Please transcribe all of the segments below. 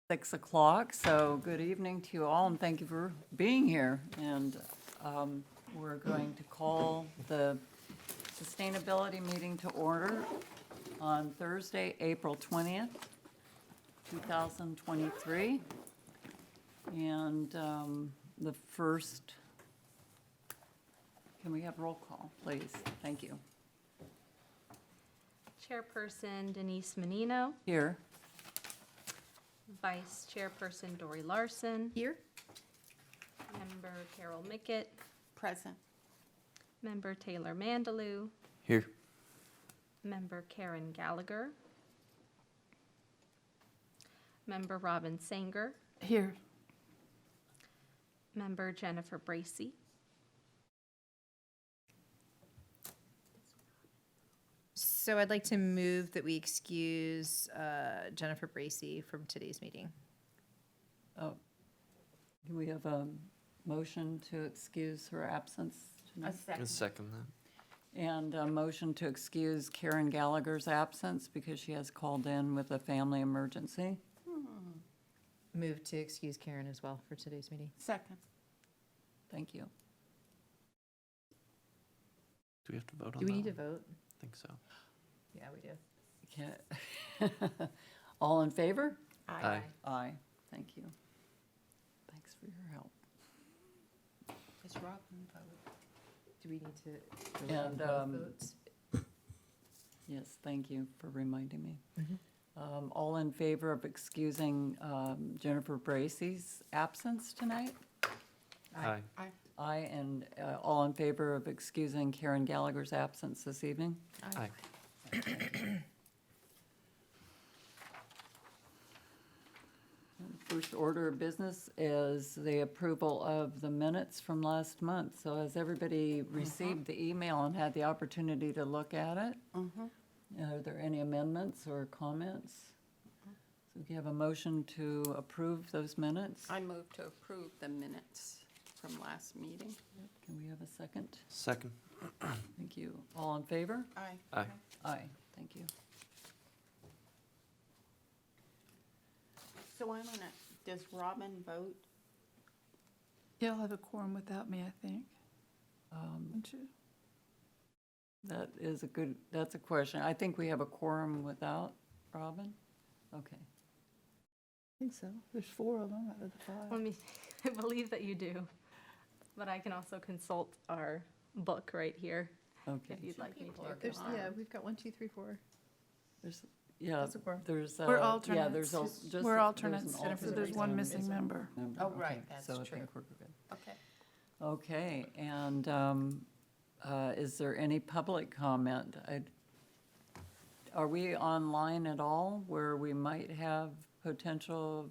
6 o'clock, so good evening to you all, and thank you for being here. And we're going to call the sustainability meeting to order on Thursday, April 20th, 2023. And the first, can we have roll call, please? Thank you. Chairperson Denise Menino, Here. Vice Chairperson Dory Larson, Here. Member Carol Mickett, Present. Member Taylor Mandalou, Here. Member Karen Gallagher, Member Robin Sanger, Here. Member Jennifer Bracy, So I'd like to move that we excuse Jennifer Bracy from today's meeting. Oh, do we have a motion to excuse her absence tonight? I'll second that. And a motion to excuse Karen Gallagher's absence because she has called in with a family emergency. Move to excuse Karen as well for today's meeting. Second. Thank you. Do we have to vote on that? Do we need to one? vote? I think so. Yeah, we do. Can't- All in favor? Aye. Aye. Thank you. Thanks for your help. Is Robin vote? Do we need to? And, vote votes? Yes, thank you for reminding me. Mhm. All in favor of excusing Jennifer Bracy's absence tonight? Aye. Aye, and all in favor of excusing Karen Gallagher's absence this evening? Aye. First order of business is the approval of the minutes from last month. So has everybody received the email and had the opportunity to look at it? Are there any amendments or comments? So we have a motion to approve those minutes. I move to approve the minutes from last meeting. Can we have a second? Second. Thank you. All in favor? Aye. Aye. Aye, thank you. So I'm gonna, does Robin vote? You'll have a quorum without me, I think, won't you? That is a good, that's a question. I think we have a quorum without Robin? Okay. I think so. There's 4 of them out of the 5. let me, I believe that you do, but I can also consult our book right here Okay. if you'd like me people to. are There's, gone. yeah, we've got 1, 2, 3, 4. There's, yeah, That's a quorum. there's, We're yeah, there's, alternates. just. We're there's an alternates, so alternate there's one and missing is a member. member. Oh, Okay, right, that's so I true. think we're good. Okay. Okay, and is there any public comment? Are we online at all where we might have potential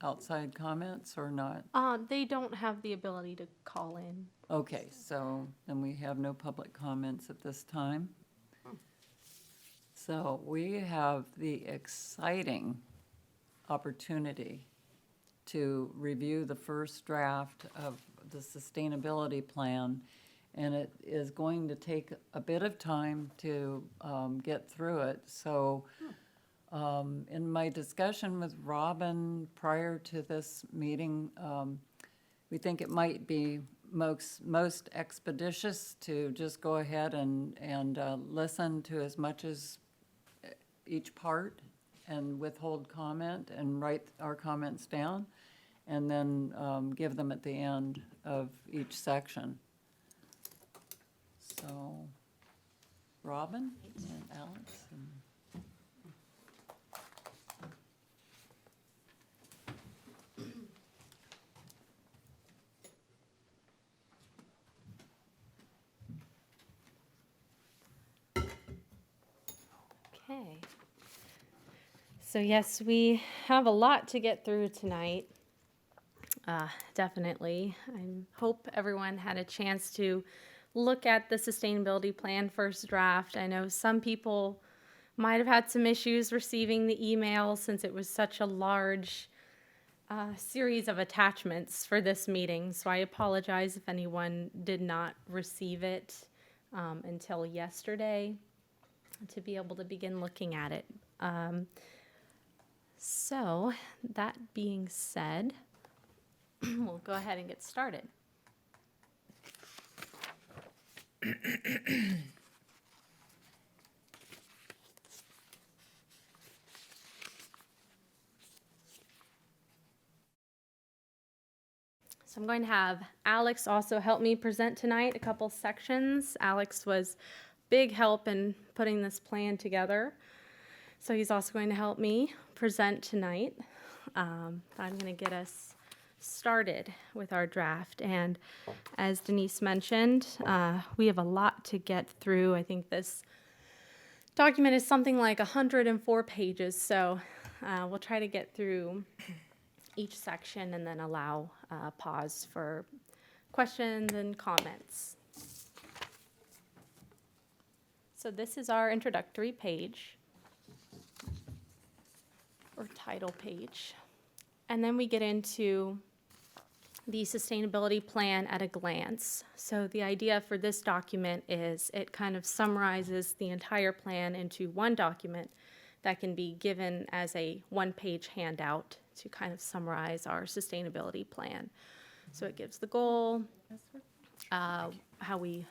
outside comments or not? They don't have the ability to call in. Okay, so then we have no public comments at this time. So we have the exciting opportunity to review the first draft of the sustainability plan. And it is going to take a bit of time to get through it. So in my discussion with Robin prior to this meeting, we think it might be most expeditious to just go ahead and listen to as much as each part and withhold comment and write our comments down and then give them at the end of each section. So, Robin and Alex and Okay. So yes, we have a lot to get through tonight. Definitely. I hope everyone had a chance to look at the sustainability plan first draft. I know some people might have had some issues receiving the email since it was such a large series of attachments for this meeting. So I apologize if anyone did not receive it until yesterday to be able to begin looking at it. So, that being said, we'll go ahead and get started. So I'm going to have Alex also help me present tonight a couple sections. Alex was big help in putting this plan together. So he's also going to help me present tonight. I'm going to get us started with our draft. And as Denise mentioned, we have a lot to get through. I think this document is something like 104 pages. So we'll try to get through each section and then allow pause for questions and comments. So this is our introductory page, or title page. And then we get into the sustainability plan at a glance. So the idea for this document is it kind of summarizes the entire plan into one document that can be given as a one-page handout to kind of summarize our sustainability plan. So it gives the goal, how we,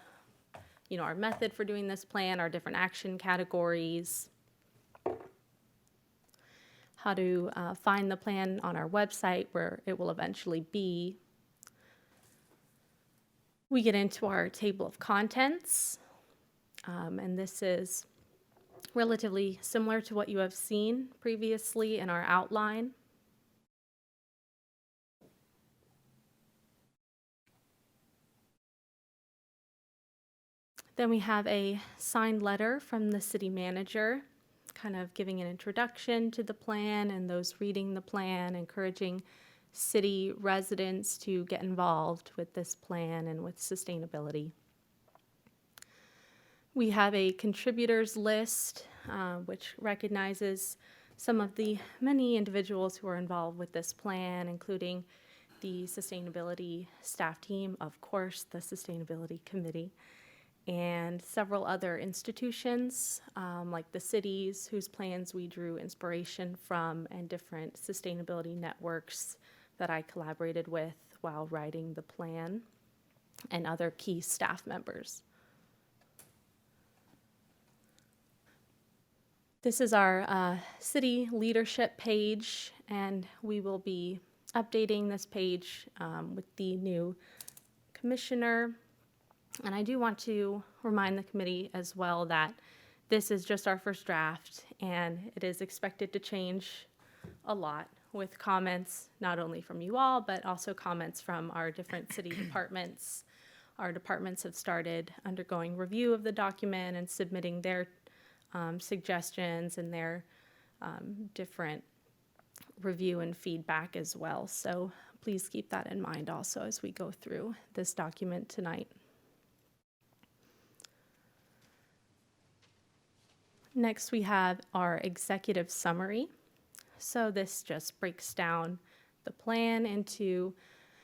our method for doing this plan, our different action categories, how to find the plan on our website where it will eventually be. We get into our table of contents, and this is relatively similar to what you have seen previously in our outline. Then we have a signed letter from the city manager, kind of giving an introduction to the plan and those reading the plan, encouraging city residents to get involved with this plan and with sustainability. We have a contributors list, which recognizes some of the many individuals who are involved with this plan, including the sustainability staff team, of course, the sustainability committee, and several other institutions, like the cities whose plans we drew inspiration from, and different sustainability networks that I collaborated with while writing the plan, and other key staff members. This is our city leadership page, and we will be updating this page with the new commissioner. And I do want to remind the committee as well that this is just our first draft, and it is expected to change a lot with comments not only from you all, but also comments from our different city departments. Our departments have started undergoing review of the document and submitting their suggestions and their different review and feedback as well. So please keep that in mind also as we go through this document tonight. Next, we have our executive summary. So this just breaks down the plan into,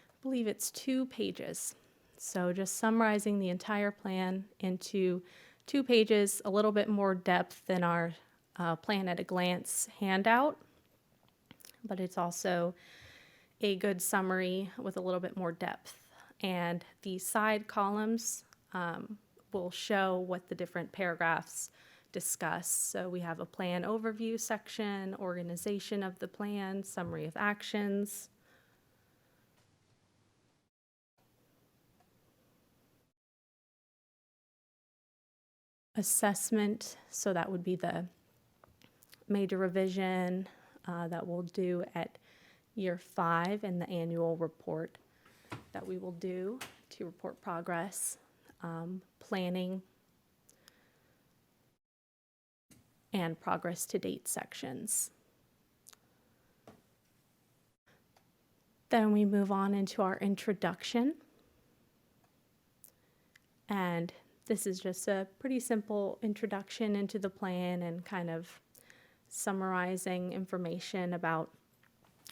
I believe it's 2 pages. So just summarizing the entire plan into 2 pages, a little bit more depth than our plan at a glance handout, but it's also a good summary with a little bit more depth. And the side columns will show what the different paragraphs discuss. So we have a plan overview section, organization of the plan, summary of actions, assessment, so that would be the major revision that we'll do at year 5 in the annual report that we will do to report progress, planning, and progress to date sections. Then we move on into our introduction. And this is just a pretty simple introduction into the plan and kind of summarizing information about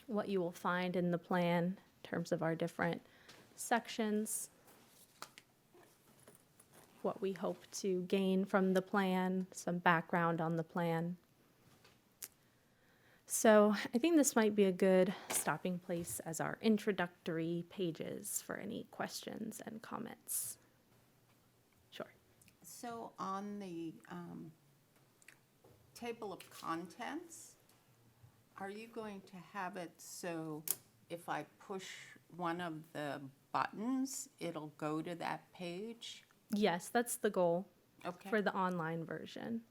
what you will find in the plan in terms of our different sections, what we hope to gain from the plan, some background on the plan. So I think this might be a good stopping place as our introductory pages for any questions and comments. Sure. So on the table of contents, are you going to have it so if I push one of the buttons, it'll go to that page? Yes, that's the goal Okay. for the online version.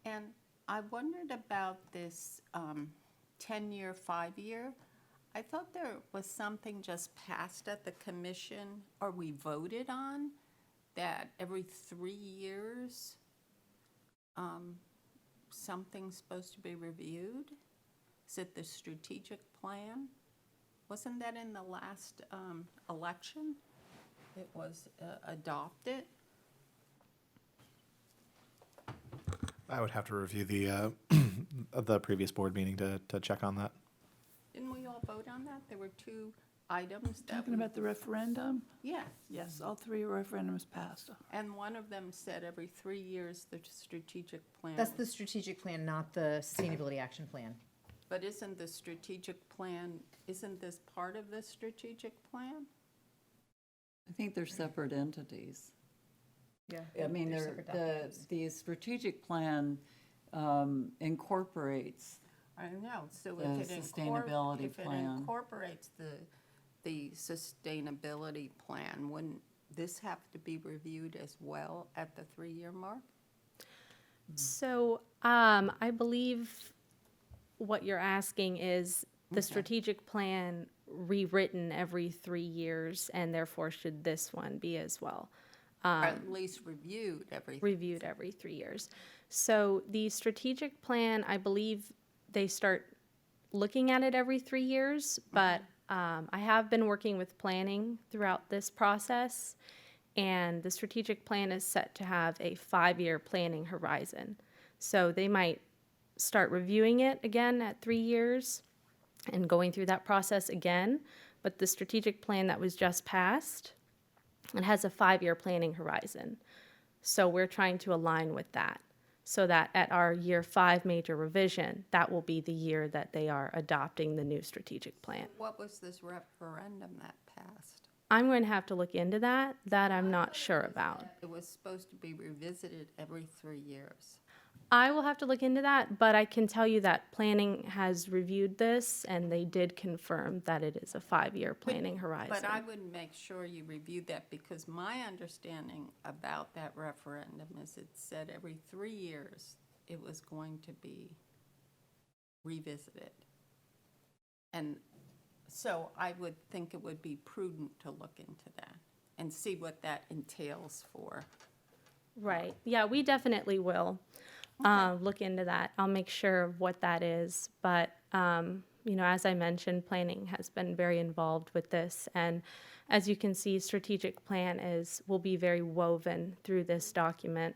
And I wondered about this 10-year, 5-year. I thought there was something just passed at the commission, or we voted on, that every 3 years, something's supposed to be reviewed? Is it the strategic plan? Wasn't that in the last election? It was adopted? I would have to review the the previous board meeting to check on that. Didn't we all vote on that? There were 2 items that Talking we... about the referendum? Yes. Yes, all 3 referendums passed. And one of them said every 3 years the strategic plan. That's the strategic plan, not the sustainability action plan. But isn't the strategic plan, isn't this part of the strategic plan? I think they're separate entities. Yeah. I mean, the strategic plan incorporates, I know, so The if it sustainability plan. incorporates the sustainability plan, wouldn't this have to be reviewed as well at the 3-year mark? So I believe what you're asking is the strategic plan rewritten every 3 years, and therefore should this one be as well? Or at least reviewed every... Reviewed every 3 years. So the strategic plan, I believe they start looking at it every 3 years, but I have been working with planning throughout this process, and the strategic plan is set to have a 5-year planning horizon. So they might start reviewing it again at 3 years and going through that process again, but the strategic plan that was just passed, it has a 5-year planning horizon. So we're trying to align with that so that at our year 5 major revision, that will be the year that they are adopting the new strategic plan. What was this referendum that passed? I'm going to have to look into that. That I'm not sure about. It was supposed to be revisited every 3 years. I will have to look into that, but I can tell you that planning has reviewed this and they did confirm that it is a 5-year planning horizon. But I would make sure you reviewed that, because my understanding about that referendum is it said every 3 years it was going to be revisited. And so I would think it would be prudent to look into that and see what that entails for. Right. Yeah, we definitely will look into that. I'll make sure of what that is. But, as I mentioned, planning has been very involved with this. And as you can see, strategic plan will be very woven through this document,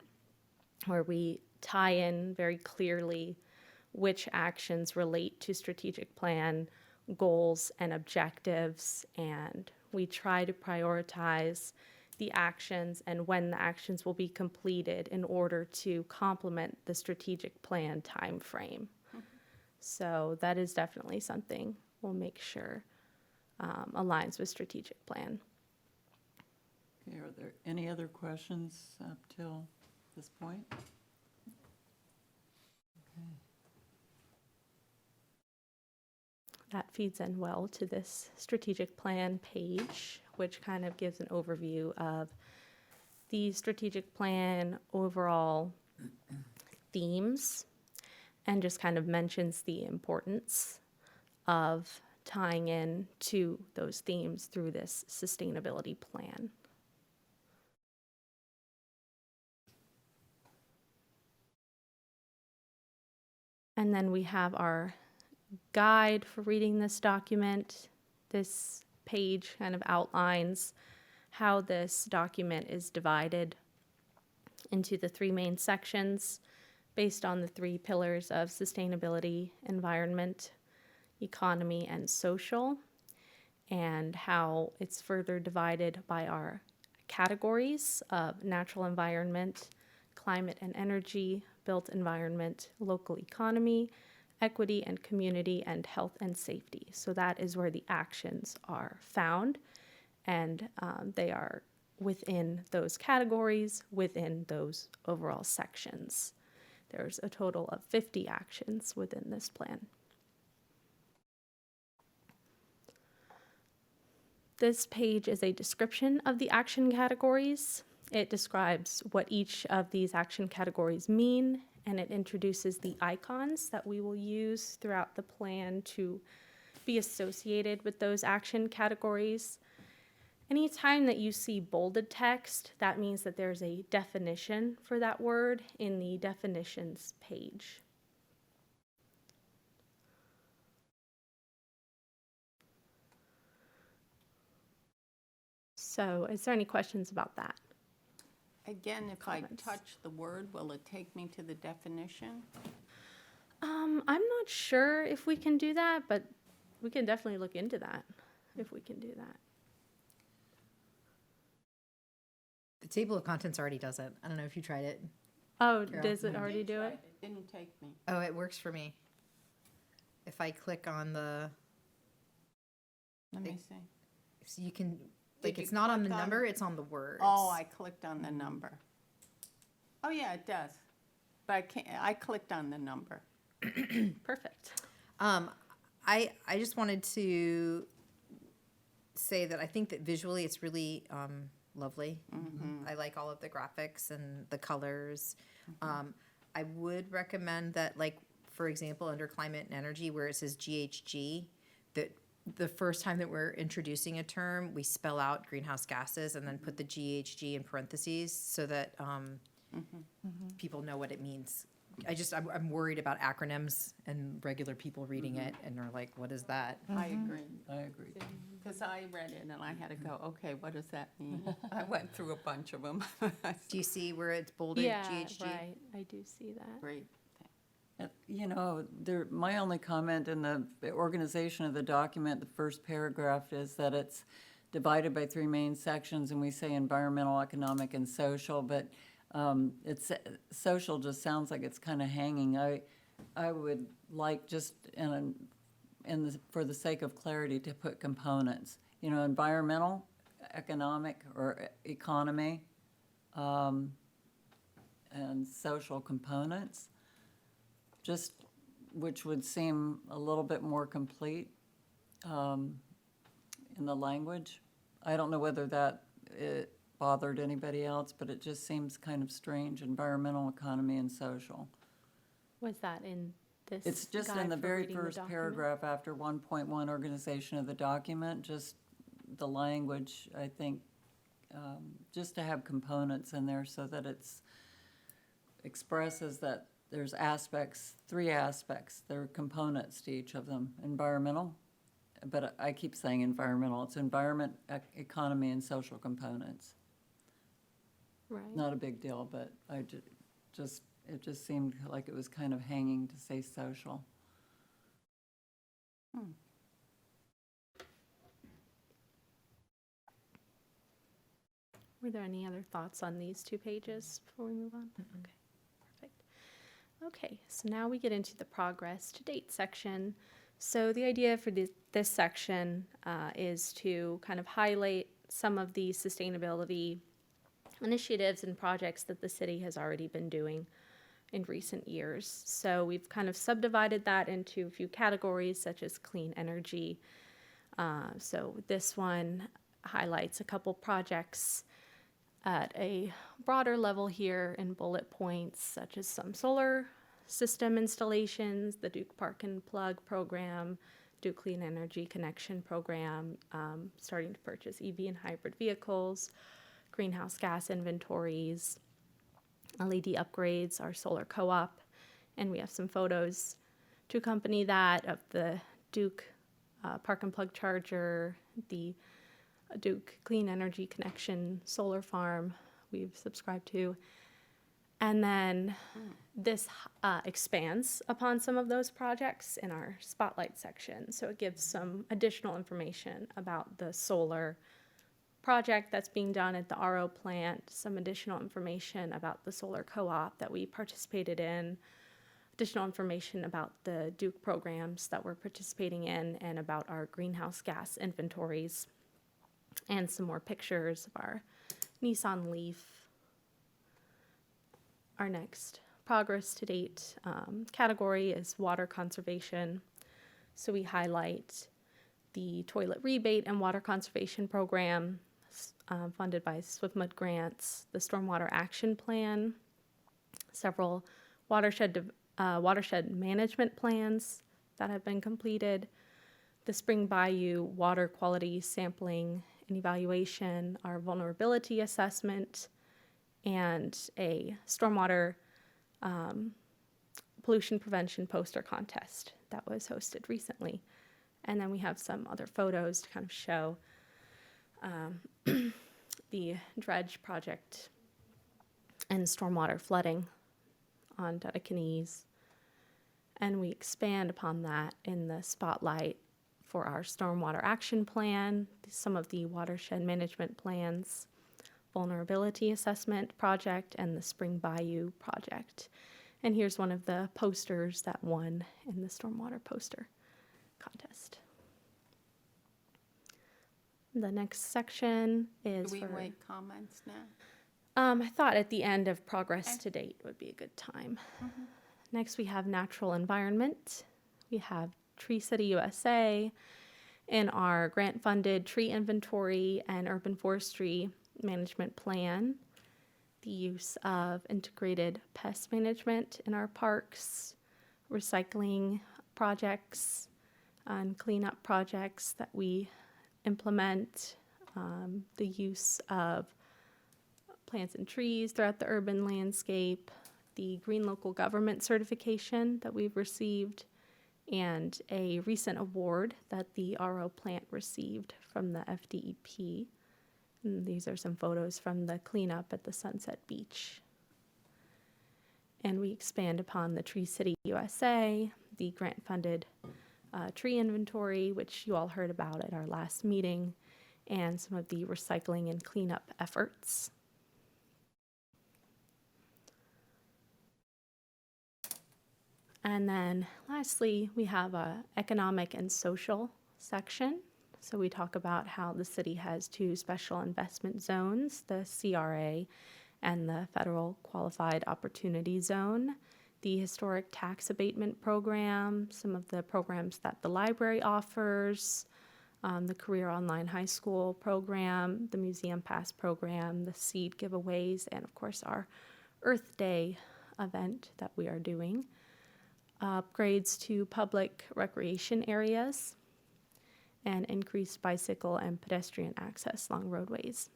where we tie in very clearly which actions relate to strategic plan goals and objectives. And we try to prioritize the actions and when the actions will be completed in order to complement the strategic plan timeframe. So that is definitely something we'll make sure aligns with strategic plan. Okay, are there any other questions up till this point? Okay. That feeds in well to this strategic plan page, which kind of gives an overview of the strategic plan overall themes and just kind of mentions the importance of tying in to those themes through this sustainability plan. And then we have our guide for reading this document. This page kind of outlines how this document is divided into the 3 main sections based on the 3 pillars of sustainability, environment, economy, and social, and how it's further divided by our categories of natural environment, climate and energy, built environment, local economy, equity and community, and health and safety. So that is where the actions are found, and they are within those categories, within those overall sections. There's a total of 50 actions within this plan. This page is a description of the action categories. It describes what each of these action categories mean, and it introduces the icons that we will use throughout the plan to be associated with those action categories. Anytime that you see bolded text, that means that there's a definition for that word in the definitions page. So, is there any questions about that? Again, if I Comments. touch the word, will it take me to the definition? I'm not sure if we can do that, but we can definitely look into that if we can do that. The table of contents already does it. I don't know if you tried it. Oh, Carol? does it already do it? It didn't take me. Oh, it works for me. If I click on the, Let me see. so you can, Did like, you it's not on the click on- number, it's on the words. Oh, I clicked on the number. Oh, yeah, it does. But I can't, I clicked on the number. Perfect. I just wanted to say that I think that visually it's really lovely. I like all of the graphics and the colors. I would recommend that, like, for example, under climate and energy, where it says GHG, that the first time that we're introducing a term, we spell out greenhouse gases and then put the GHG in parentheses so that people know what it means. I'm worried about acronyms and regular people reading it and are like, what is that? I agree. I agree. Because I read it and I had to go, okay, what does that mean? I went through a bunch of them. Do you see where it's bolded Yeah, GHG? right. I do see that. Great. You know, my only comment in the organization of the document, the first paragraph, is that it's divided by 3 main sections, and we say environmental, economic, and social, but it's, social just sounds like it's kind of hanging. I would like, just for the sake of clarity, to put components. You know, environmental, economic, or economy, and social components, just, which would seem a little bit more complete in the language. I don't know whether that it bothered anybody else, but it just seems kind of strange, environmental, economy, and social. Was that in this? It's just in guide the for very reading the first document? paragraph after 1.1, organization of the document, just the language, I think, just to have components in there so that it's expresses that there's aspects, 3 aspects, there are components to each of them. Environmental, but I keep saying environmental, it's environment, economy, and social components. Right. Not a big deal, but it just seemed like it was kind of hanging to say social. Were there any other thoughts on these 2 pages before we move on? Okay, perfect. Okay, so now we get into the progress to date section. So the idea for this section is to kind of highlight some of the sustainability initiatives and projects that the city has already been doing in recent years. So we've kind of subdivided that into a few categories, such as clean energy. So this one highlights a couple projects at a broader level here in bullet points, such as some solar system installations, the Duke Park and Plug program, Duke Clean Energy Connection program, starting to purchase EV and hybrid vehicles, greenhouse gas inventories, LED upgrades, our solar co-op, and we have some photos to accompany that of the Duke Park and Plug charger, the Duke Clean Energy Connection solar farm we've subscribed to. And then this expands upon some of those projects in our spotlight section. So it gives some additional information about the solar project that's being done at the RO plant, some additional information about the solar co-op that we participated in, additional information about the Duke programs that we're participating in and about our greenhouse gas inventories, and some more pictures of our Nissan Leaf. Our next progress to date category is water conservation. So we highlight the toilet rebate and water conservation program funded by SwiftMud grants, the stormwater action plan, several watershed management plans that have been completed, the Spring Bayou water quality sampling and evaluation, our vulnerability assessment, and a stormwater pollution prevention poster contest that was hosted recently. And then we have some other photos to kind of show the dredge project and stormwater flooding on Dedekanese. And we expand upon that in the spotlight for our stormwater action plan, some of the watershed management plans, vulnerability assessment project, and the Spring Bayou project. And here's one of the posters that won in the stormwater poster contest. The next section is Do we for, wait comments now? I thought at the end of progress to date would be a good time. Next, we have natural environment. We have Tree City USA in our grant-funded tree inventory and urban forestry management plan. The use of integrated pest management in our parks, recycling projects, and cleanup projects that we implement, the use of plants and trees throughout the urban landscape, the Green Local Government certification that we've received, and a recent award that the RO plant received from the FDEP. And these are some photos from the cleanup at the Sunset Beach. And we expand upon the Tree City USA, the grant-funded tree inventory, which you all heard about at our last meeting, and some of the recycling and cleanup efforts. And then lastly, we have a economic and social section. So we talk about how the city has two special investment zones, the CRA and the Federal Qualified Opportunity Zone, the Historic Tax Abatement Program, some of the programs that the library offers, the Career Online High School program, the Museum Pass program, the seed giveaways, and of course our Earth Day event that we are doing. Upgrades to public recreation areas, and increased bicycle and pedestrian access along roadways.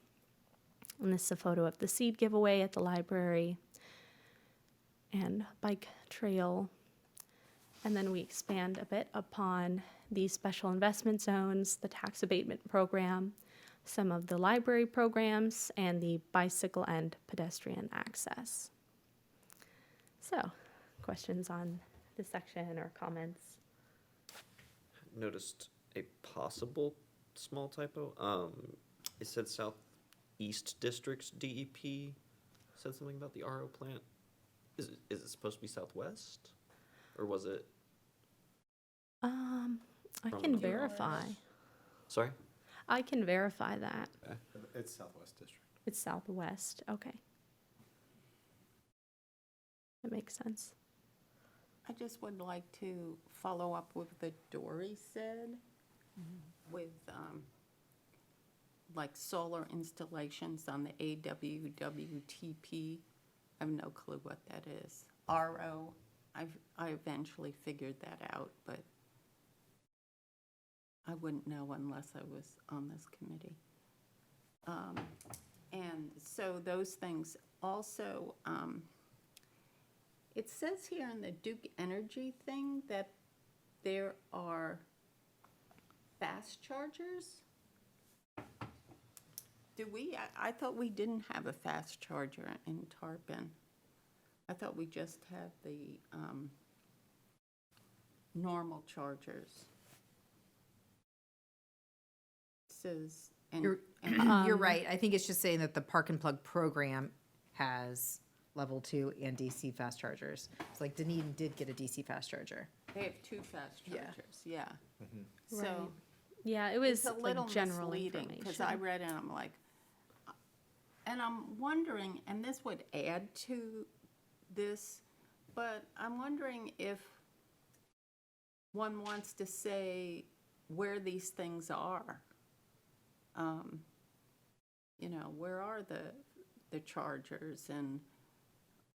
And this is a photo of the seed giveaway at the library and bike trail. And then we expand a bit upon these special investment zones, the tax abatement program, some of the library programs, and the bicycle and pedestrian access. So, questions on this section or comments? Noticed a possible small typo. It said Southeast District's DEP said something about the RO plant. Is it supposed to be Southwest? Or was it? I From can the verify. Sorry? I can verify that. It's Southwest District. It's Southwest, okay. That makes sense. I just would like to follow up with what Dory said with like solar installations on the AWWTP. I have no clue what that is. RO, I eventually figured that out, but I wouldn't know unless I was on this committee. And so those things also, it says here in the Duke Energy thing that there are fast chargers. Do we? I thought we didn't have a fast charger in Tarpon. I thought we just had the normal chargers. Says, and You're right. I think it's just saying that the Park and Plug program has level 2 and DC fast chargers. It's like Dunedin did get a DC fast charger. They have 2 fast Yeah. chargers, yeah. Right. So Yeah, it was it's a little like general misleading, because I information. read it and I'm like, and I'm wondering, and this would add to this, but I'm wondering if one wants to say where these things are. You know, where are the chargers, and,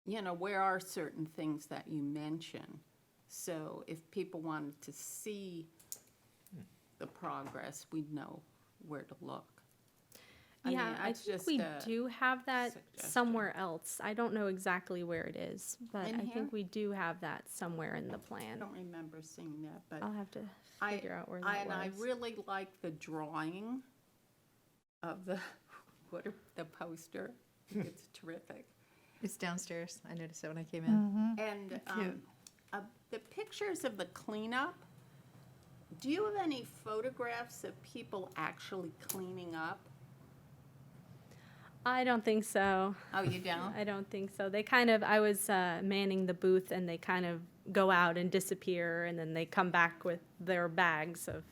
you know, where are certain things that you mention? So if people wanted to see the progress, we'd know where to look. I Yeah, mean, I that's think just we a do have that suggestion. somewhere else. I don't know exactly where it is, but In I here? think we do have that somewhere in the I plan. don't remember seeing that, but I'll have to I, figure out where that and I was. really like the drawing of the, the poster. It's terrific. It's downstairs. I noticed it when I came in. And Cute. the pictures of the cleanup, do you have any photographs of people actually cleaning up? I don't think so. Oh, you don't? I don't think so. They kind of, I was manning the booth and they kind of go out and disappear and then they come back with their bags of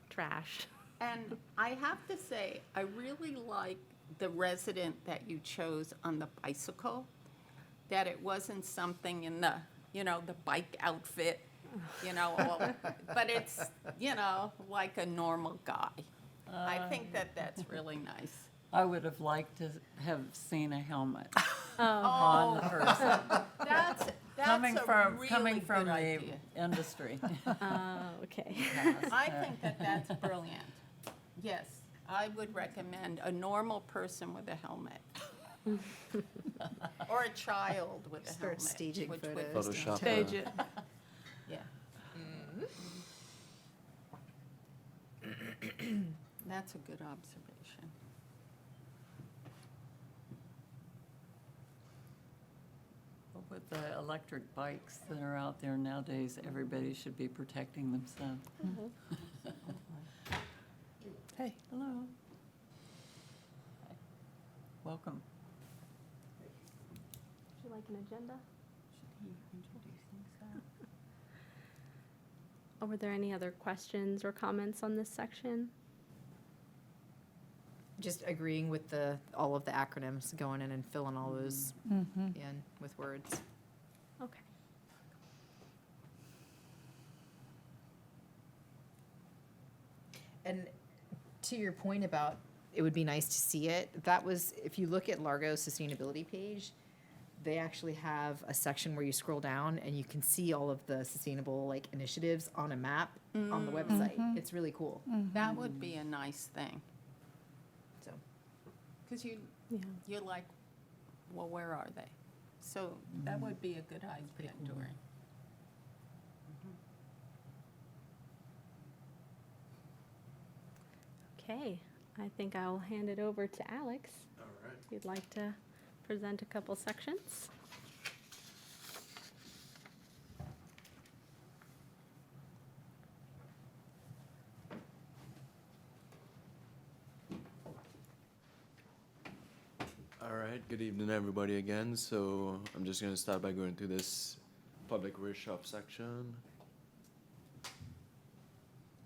trash. And I have to say, I really like the resident that you chose on the bicycle, that it wasn't something in the, you know, the bike outfit, you know, but it's, you know, like a normal guy. I think that that's really nice. I would have liked to have seen a helmet Oh, on the person. That's Coming a from, really coming from good the idea. industry. okay. I think that that's brilliant. Yes, I would recommend a normal person with a helmet. Or a child with a Start helmet. staging which would- photos. Photoshop. Stage it. Yeah. That's a good observation. But with the electric bikes that are out there nowadays, everybody should be protecting themselves. Hey, Hello. Hi. Welcome. Would you like an agenda? Or were there any other questions or comments on this section? Just agreeing with all of the acronyms, going in and filling all those in with words. Okay. And to your point about it would be nice to see it, that was, if you look at Largo's sustainability page, they actually have a section where you scroll down and you can see all of the sustainable like initiatives on a map on the website. It's really cool. That would be a nice thing, So because Yeah. you're like, well, where are they? So that would be a good idea, Doreen. Okay, I think I'll hand it over to Alex. All right. If you'd like to present a couple sections. All right, good evening, everybody, again. So I'm just going to start by going through this public workshop section.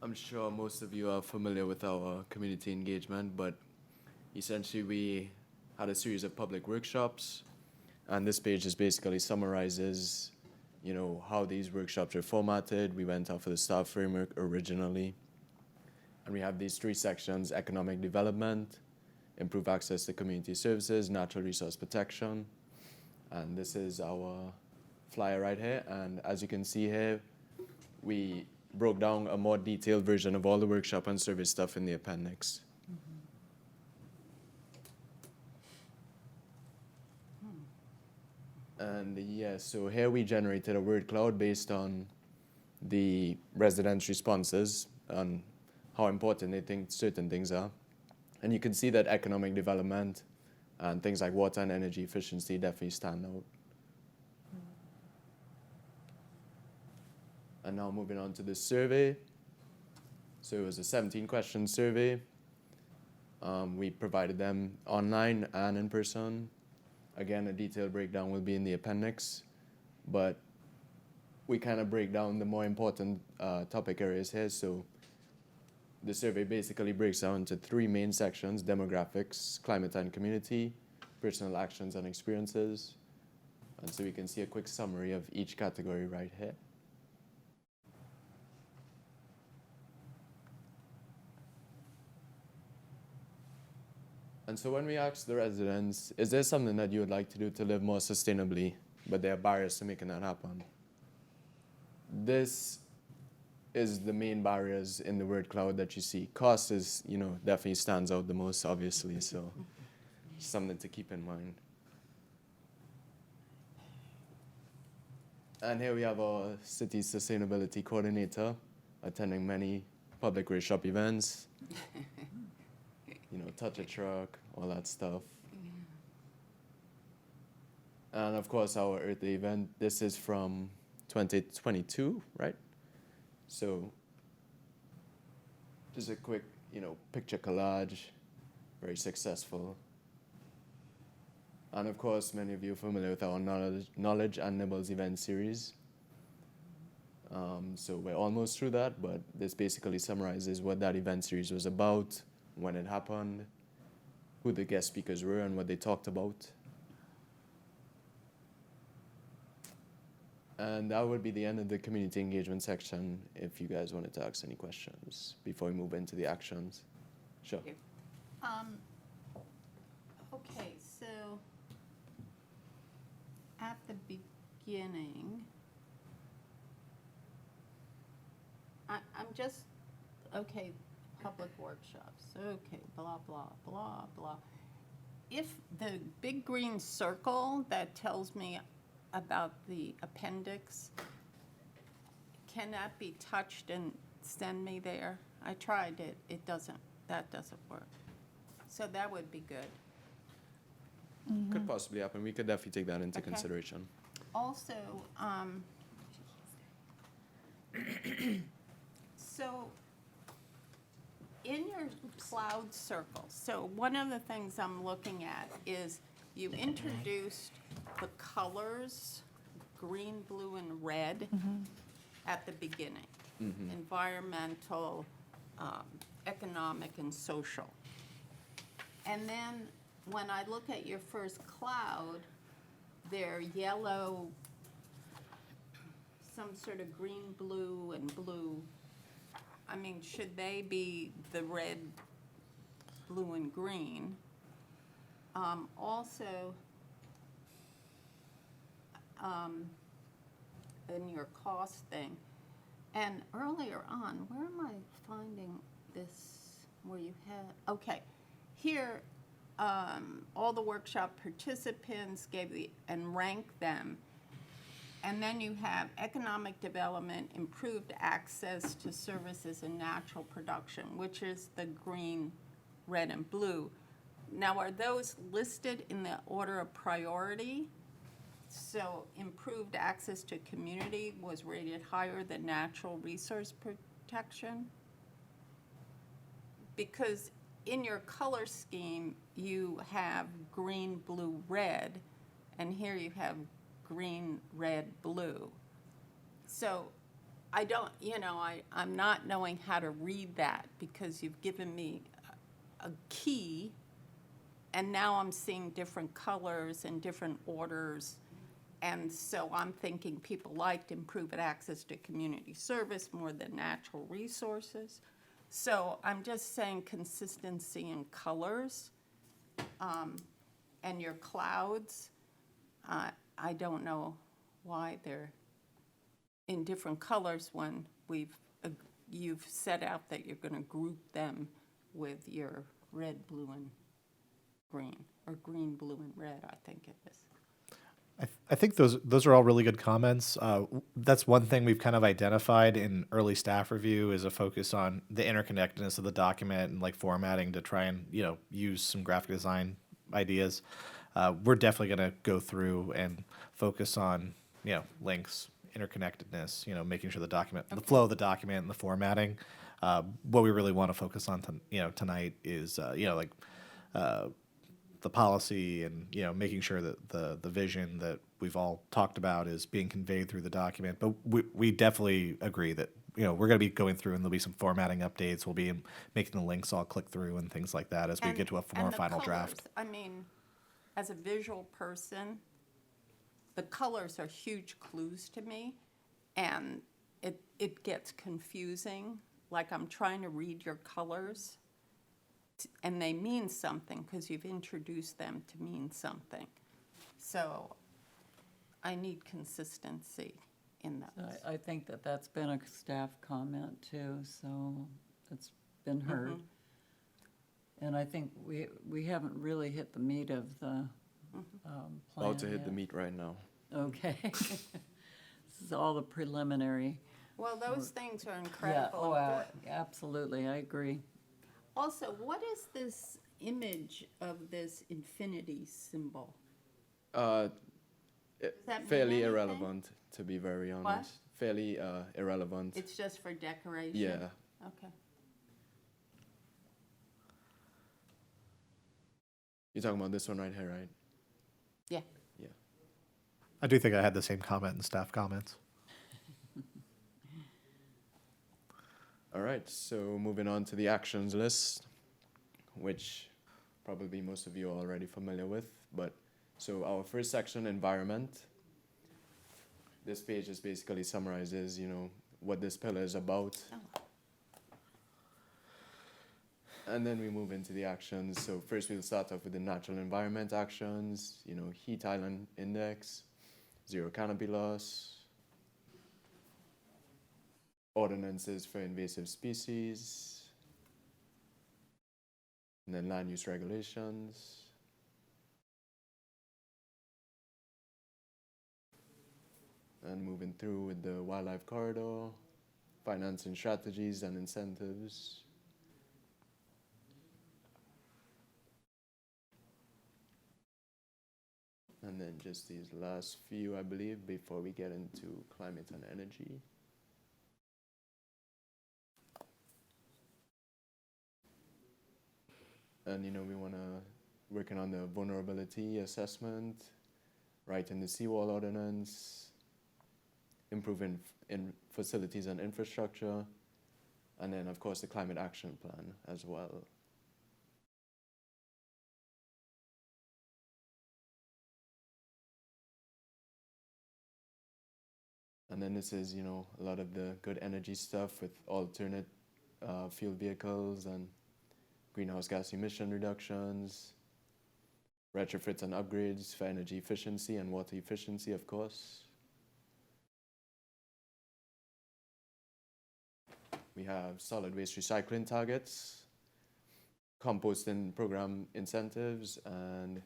I'm sure most of you are familiar with our community engagement, but essentially we had a series of public workshops, and this page just basically summarizes, you know, how these workshops are formatted. We went off of the STAR framework originally, and we have these three sections: economic development, improve access to community services, natural resource protection. And this is our flyer right here. And as you can see here, we broke down a more detailed version of all the workshop and survey stuff in the appendix. And yeah, so here we generated a word cloud based on the residents' responses on how important they think certain things are. And you can see that economic development and things like water and energy efficiency definitely stand out. And now moving on to the survey. So it was a 17-question survey. We provided them online and in person. Again, a detailed breakdown will be in the appendix, but we kind of break down the more important topic areas here. So the survey basically breaks down into 3 main sections: demographics, climate and community, personal actions and experiences. And so we can see a quick summary of each category right here. And so when we ask the residents, is there something that you would like to do to live more sustainably, but there are barriers to making that happen? This is the main barriers in the word cloud that you see. Cost is, definitely stands out the most, obviously, so something to keep in mind. And here we have our city sustainability coordinator attending many public workshop events. Touch a truck, all that stuff. And of course, our Earth Day event, this is from 2022, right? So just a quick, picture collage, very successful. And of course, many of you are familiar with our Knowledge and Nibbles event series. So we're almost through that, but this basically summarizes what that event series was about, when it happened, who the guest speakers were, and what they talked about. And that would be the end of the community engagement section if you guys wanted to ask any questions before we move into the actions. Sure. Okay, so at the beginning, I'm just, okay, public workshops, okay, blah, blah, blah, blah. If the big green circle that tells me about the appendix, can that be touched and send me there? I tried it, that doesn't work. So that would be good. Could possibly happen. We could definitely take that into Okay. consideration. Also, so in your cloud circle, so one of the things I'm looking at is you introduced the colors, green, blue, and red at the beginning. Environmental, economic, and social. And then when I look at your first cloud, they're yellow, some sort of green, blue, and blue. I mean, should they be the red, blue, and green? Also, in your cost thing, and earlier on, where am I finding this, where you had, okay, here, all the workshop participants and ranked them. And then you have economic development, improved access to services and natural production, which is the green, red, and blue. Now, are those listed in the order of priority? So improved access to community was rated higher than natural resource protection? Because in your color scheme, you have green, blue, red, and here you have green, red, blue. So I don't, I'm not knowing how to read that because you've given me a key, and now I'm seeing different colors and different orders. And so I'm thinking people liked improved access to community service more than natural resources. So I'm just saying consistency in colors and your clouds. I don't know why they're in different colors when you've set out that you're going to group them with your red, blue, and green, or green, blue, and red, I think it is. I think those are all really good comments. That's one thing we've kind of identified in early staff review is a focus on the interconnectedness of the document and like formatting to try and use some graphic design ideas. We're definitely going to go through and focus on links, interconnectedness, making sure the flow of the document and the formatting. What we really want to focus on tonight is the policy and, you know, making sure that the vision that we've all talked about is being conveyed through the document. But we definitely agree that, you know, we're going to be going through and there'll be some formatting updates. We'll be making the links all click through and things like that as we get to a And more the final draft. colors, I mean, as a visual person, the colors are huge clues to me, and it gets confusing, like I'm trying to read your colors, and they mean something because you've introduced them to mean something. So I need consistency in those. I think that that's been a staff comment too, so it's been heard. And I think we haven't really hit the meat of the plan About to hit the yet. meat right now. Okay. This is all the preliminary. Well, those things are Yeah, incredible. absolutely, I agree. Also, what is this image of this infinity symbol? Uh, that mean fairly anything? irrelevant, to be very honest. Fairly irrelevant. It's just for decoration? Yeah. Okay. You're talking about this one right here, right? Yeah. Yeah. I do think I had the same comment in staff comments. All right, so moving on to the actions list, which probably most of you are already familiar with. But so our first section, environment. This page just basically summarizes, you know, what this pillar is about. Oh. And then we move into the actions. So first we'll start off with the natural environment actions, you know, heat island index, zero canopy loss, ordinances for invasive species, and then land use regulations. And moving through with the wildlife corridor, financing strategies and incentives. And then just these last few, I believe, before we get into climate and energy. And, you know, we want to working on the vulnerability assessment, writing the seawall ordinance, improving in facilities and infrastructure, and then, of course, the climate action plan as well. And then this is, you know, a lot of the good energy stuff with alternate fuel vehicles and greenhouse gas emission reductions, retrofits and upgrades for energy efficiency and water efficiency, of course. We have solid waste recycling targets, composting program incentives, and,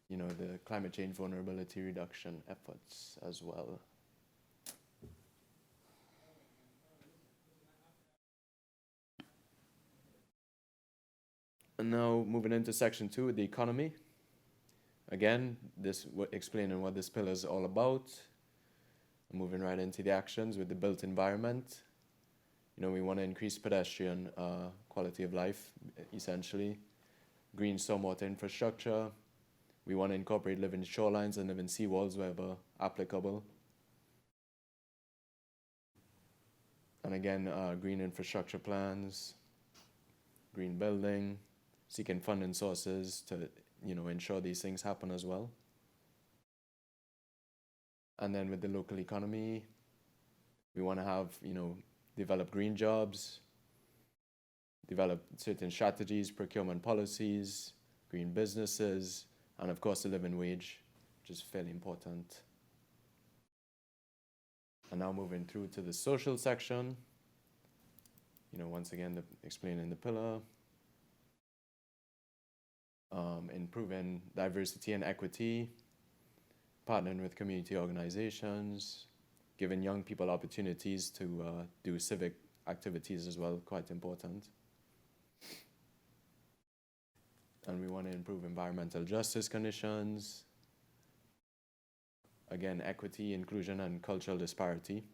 you know, the climate change vulnerability reduction efforts as well. And now moving into section 2, the economy. Again, this explaining what this pillar is all about. Moving right into the actions with the built environment. You know, we want to increase pedestrian quality of life, essentially. Green stormwater infrastructure. We want to incorporate living shorelines and living seawalls wherever applicable. And again, green infrastructure plans, green building, seeking funding sources to, you know, ensure these things happen as well. And then with the local economy, we want to have, you know, develop green jobs, develop certain strategies, procurement policies, green businesses, and of course the living wage, which is fairly important. And now moving through to the social section, you know, once again, explaining the pillar, improving diversity and equity, partnering with community organizations, giving young people opportunities to do civic activities as well, quite important. And we want to improve environmental justice conditions. Again, equity, inclusion, and cultural disparity.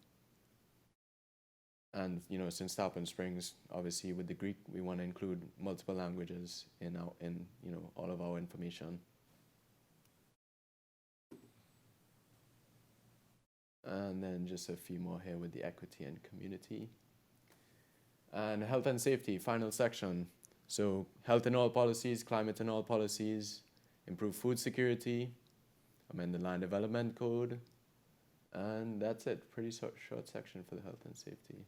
And since Tarpon Springs, obviously with the Greek, we want to include multiple languages in all of our information. And then just a few more here with the equity and community. And health and safety, final section. So health in all policies, climate in all policies, improve food security, amend the land development code, and that's it. Pretty short section for the health and safety.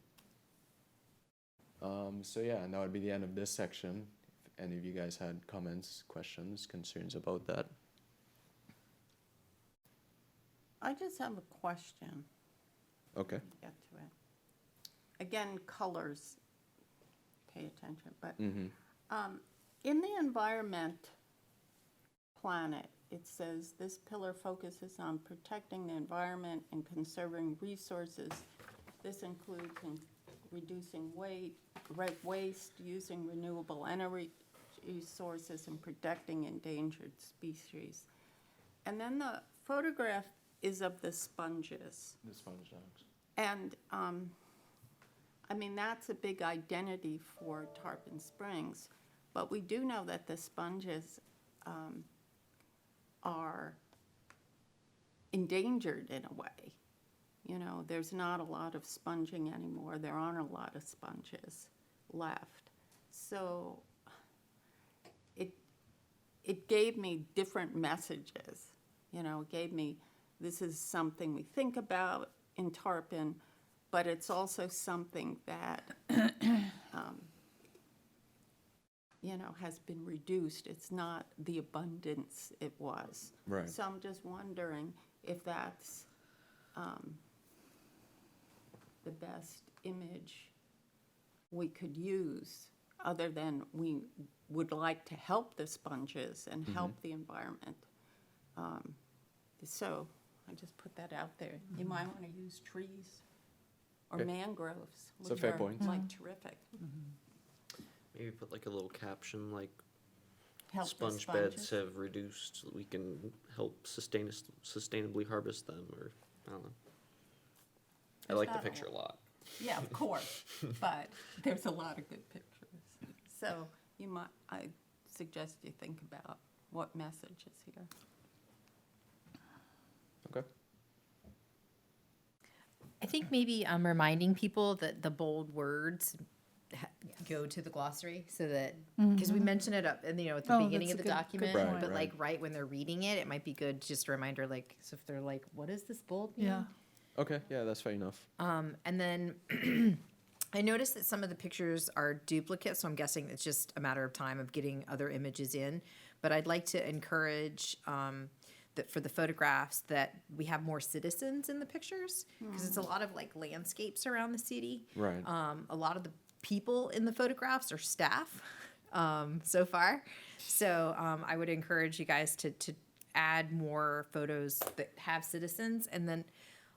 So yeah, and that would be the end of this section. If any of you guys had comments, questions, concerns about that. I just have a question. Okay. Get to it. Again, colors, pay attention, but Mm-hmm. in the environment planet, it says this pillar focuses on protecting the environment and conserving resources. This includes reducing waste, using renewable energy sources, and protecting endangered species. And then the photograph is of the sponges. The sponge dogs. And, I mean, that's a big identity for Tarpon Springs, but we do know that the sponges are endangered in a way. There's not a lot of sponging anymore. There aren't a lot of sponges left. So it gave me different messages. It gave me, this is something we think about in Tarpon, but it's also something that, has been reduced. It's not the abundance it was. Right. So I'm just wondering if that's the best image we could use, other than we would like to help the sponges and help the environment. So I just put that out there. You might want to use trees or Okay. mangroves, It's a which fair are point. like terrific. Maybe put like a little caption like Help the sponge beds sponges. have reduced, so we can help sustainably harvest them, or I don't know. I There's like the not a picture a lot. Yeah, of course, but there's a lot of good pictures. So I suggest you think about what message is here. Okay. I think maybe reminding people that the bold words go to the glossary, so that, because we mention it up, and at the Oh, beginning that's of a the good- good document, point. but Right, like right when they're reading it, it might be good, just a reminder, like, so if they're like, what does this bold mean? Yeah. Okay, yeah, that's fair enough. And then I noticed that some of the pictures are duplicates, so I'm guessing it's just a matter of time of getting other images in. But I'd like to encourage that for the photographs that we have more citizens in the pictures, because it's a lot of like landscapes around the city. Right. A lot of the people in the photographs are staff so far. So I would encourage you guys to add more photos that have citizens, and then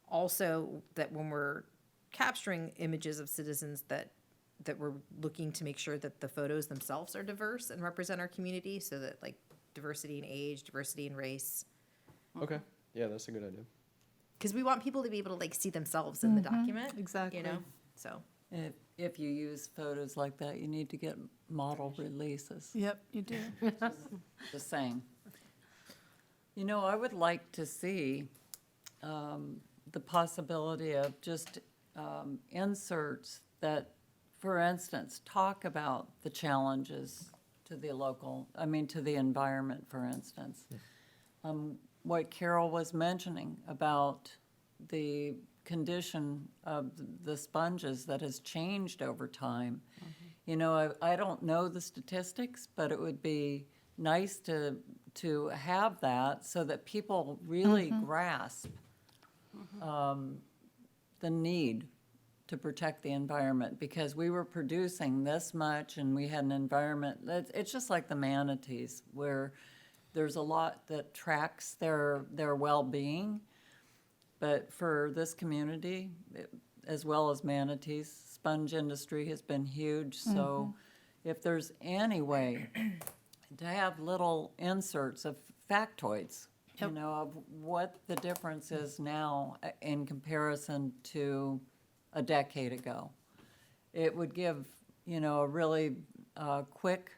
also that when we're capturing images of citizens, that we're looking to make sure that the photos themselves are diverse and represent our community, so that like diversity in age, diversity in race, Okay. Yeah, that's a good idea. because we want people to be able to like see themselves in the document. exactly. So If you use photos like that, you need to get model releases. Yep, you do. Just saying. I would like to see the possibility of just inserts that, for instance, talk about the challenges to the environment, for instance. What Carol was mentioning about the condition of the sponges that has changed over time. I don't know the statistics, but it would be nice to have that, so that people really grasp the need to protect the environment, because we were producing this much and we had an environment, it's just like the manatees, where there's a lot that tracks their well-being. But for this community, as well as manatees, sponge industry has been huge. So if there's any way to have little inserts of factoids, of what the difference is now in comparison to a decade ago. it would give, you know, a really quick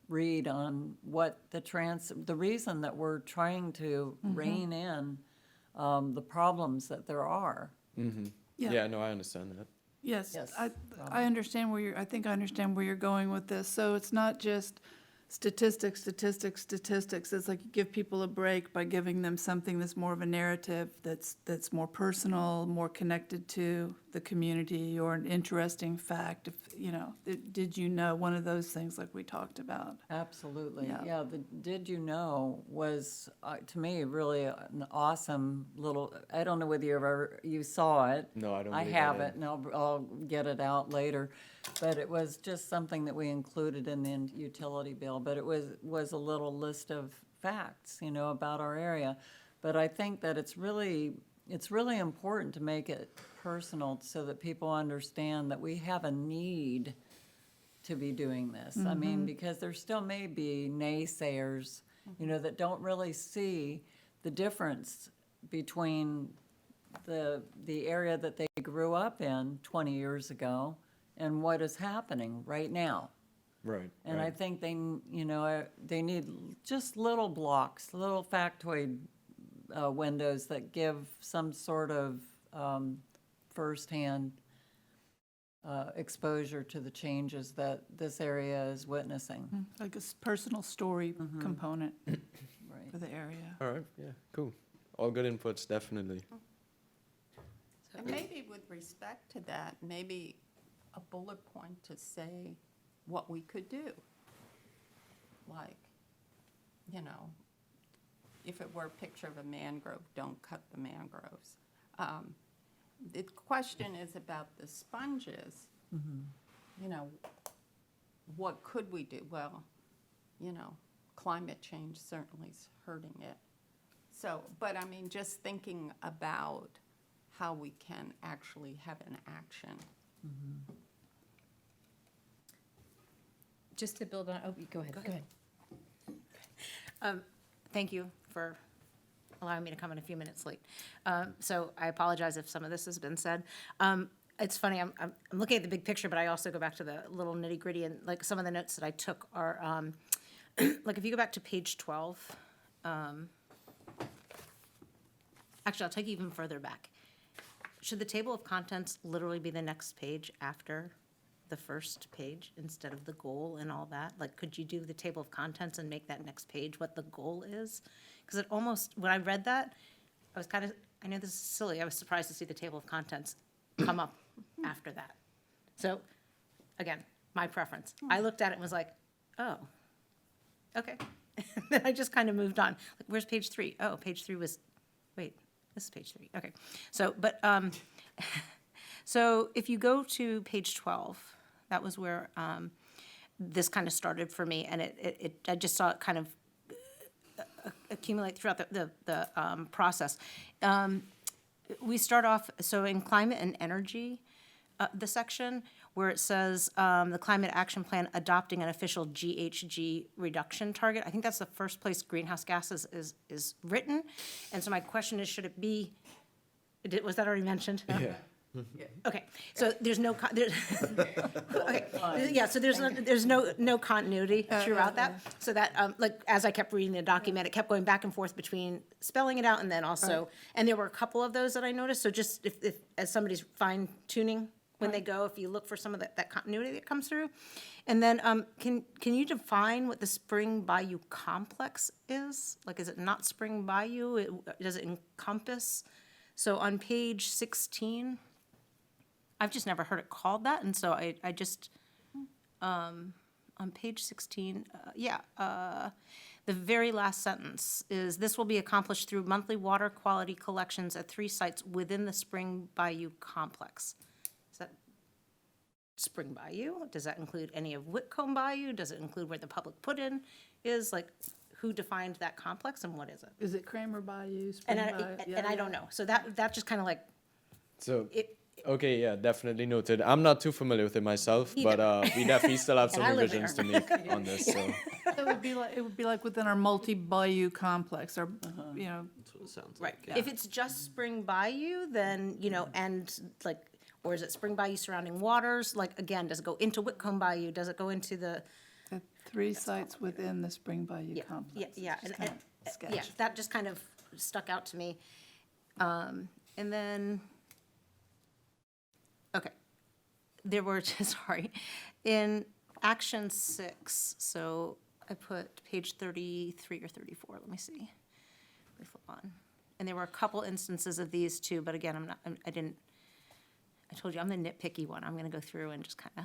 read on what the reason that we're trying to rein in the problems that there are. Yeah. Yeah, no, I understand that. Yes, Yes, I understand I think I understand where you're going with this. So it's not just statistics. It's like you give people a break by giving them something that's more of a narrative, that's more personal, more connected to the community, or an interesting fact. If, you know, did you know, one of those things like we talked about. Absolutely. Yeah. Yeah, the Did You Know was, to me, really an awesome little, I don't know whether you saw it. No, I don't I believe I have did. it, and I'll get it out later. But it was just something that we included in the utility bill, but it was a little list of facts, you know, about our area. But I think that it's really important to make it personal so that people understand that we have a need to be doing this. I mean, because there still may be naysayers, you know, that don't really see the difference between the area that they grew up in 20 years ago and what is happening right now. Right. And I think they need just little blocks, little factoid windows that give some sort of firsthand exposure to the changes that this area is witnessing. Like a personal story component Right. for the area. All right, yeah, cool. All good inputs, definitely. And maybe with respect to that, maybe a bullet point to say what we could do. Like, you know, if it were a picture of a mangrove, don't cut the mangroves. The question is about the sponges. You know, what could we do? Well, you know, climate change certainly is hurting it. So, but I mean, just thinking about how we can actually have an action. Just to build on, oh, go ahead, go ahead. Thank you for allowing me to come in a few minutes late. So I apologize if some of this has been said. It's funny, I'm looking at the big picture, but I also go back to the little nitty gritty, and like some of the notes that I took are, like if you go back to page 12, actually, I'll take you even further back. Should the table of contents literally be the next page after the first page instead of the goal and all that? Like, could you do the table of contents and make that next page what the goal is? Because it almost, when I read that, I was kind of, I know this is silly, I was surprised to see the table of contents come up after that. So, again, my preference. I looked at it and was like, oh, okay. Then I just kind of moved on. Like, where's page 3? Oh, page 3 was, wait, this is page 3. Okay. So, but, so if you go to page 12, that was where this kind of started for me, and I just saw it kind of accumulate throughout the process. We start off, so in climate and energy, the section where it says the climate action plan adopting an official GHG reduction target. I think that's the first place greenhouse gases is written. And so my question is, should it be, was that already mentioned? Yeah. Okay, so there's no, okay, yeah, so there's no continuity throughout that. So that, like, as I kept reading the document, it kept going back and forth between spelling it out and then also, and there were a couple of those that I noticed, so just if as somebody's fine tuning when they go, if you look for some of that continuity that comes through. And then, can you define what the Spring Bayou Complex is? Like, is it not Spring Bayou? Does it encompass? So on page 16, I've just never heard it called that, and so I just, on page 16, the very last sentence is, this will be accomplished through monthly water quality collections at 3 sites within the Spring Bayou Complex. Is that Spring Bayou? Does that include any of Whitcomb Bayou? Does it include where the public put-in is? Like, who defined that complex and what is it? Is it Kramer Bayou, Spring And Bayou? and I don't know, so that just kind of like, So, it, okay, yeah, definitely noted. I'm not too familiar with it myself, but we definitely still have some I live revisions to there. make on this, so. It would be like within our multi-bayou complex, or, you know, That's what it sounds right, like. if it's just Spring Bayou, then, and like, Or is it Spring Bayou surrounding waters? Like, again, does it go into Whitcomb Bayou? Does it go into the, The 3 sites within the Spring Bayou yeah, complex. yeah, It's just and, kind of sketch. yeah, that just kind of stuck out to me. And then, okay, there were, sorry, in action 6, so I put page 33 or 34, let me see. Let me flip on. And there were a couple instances of these too, but again, I told you, I'm the nitpicky one. I'm gonna go through and just kind of,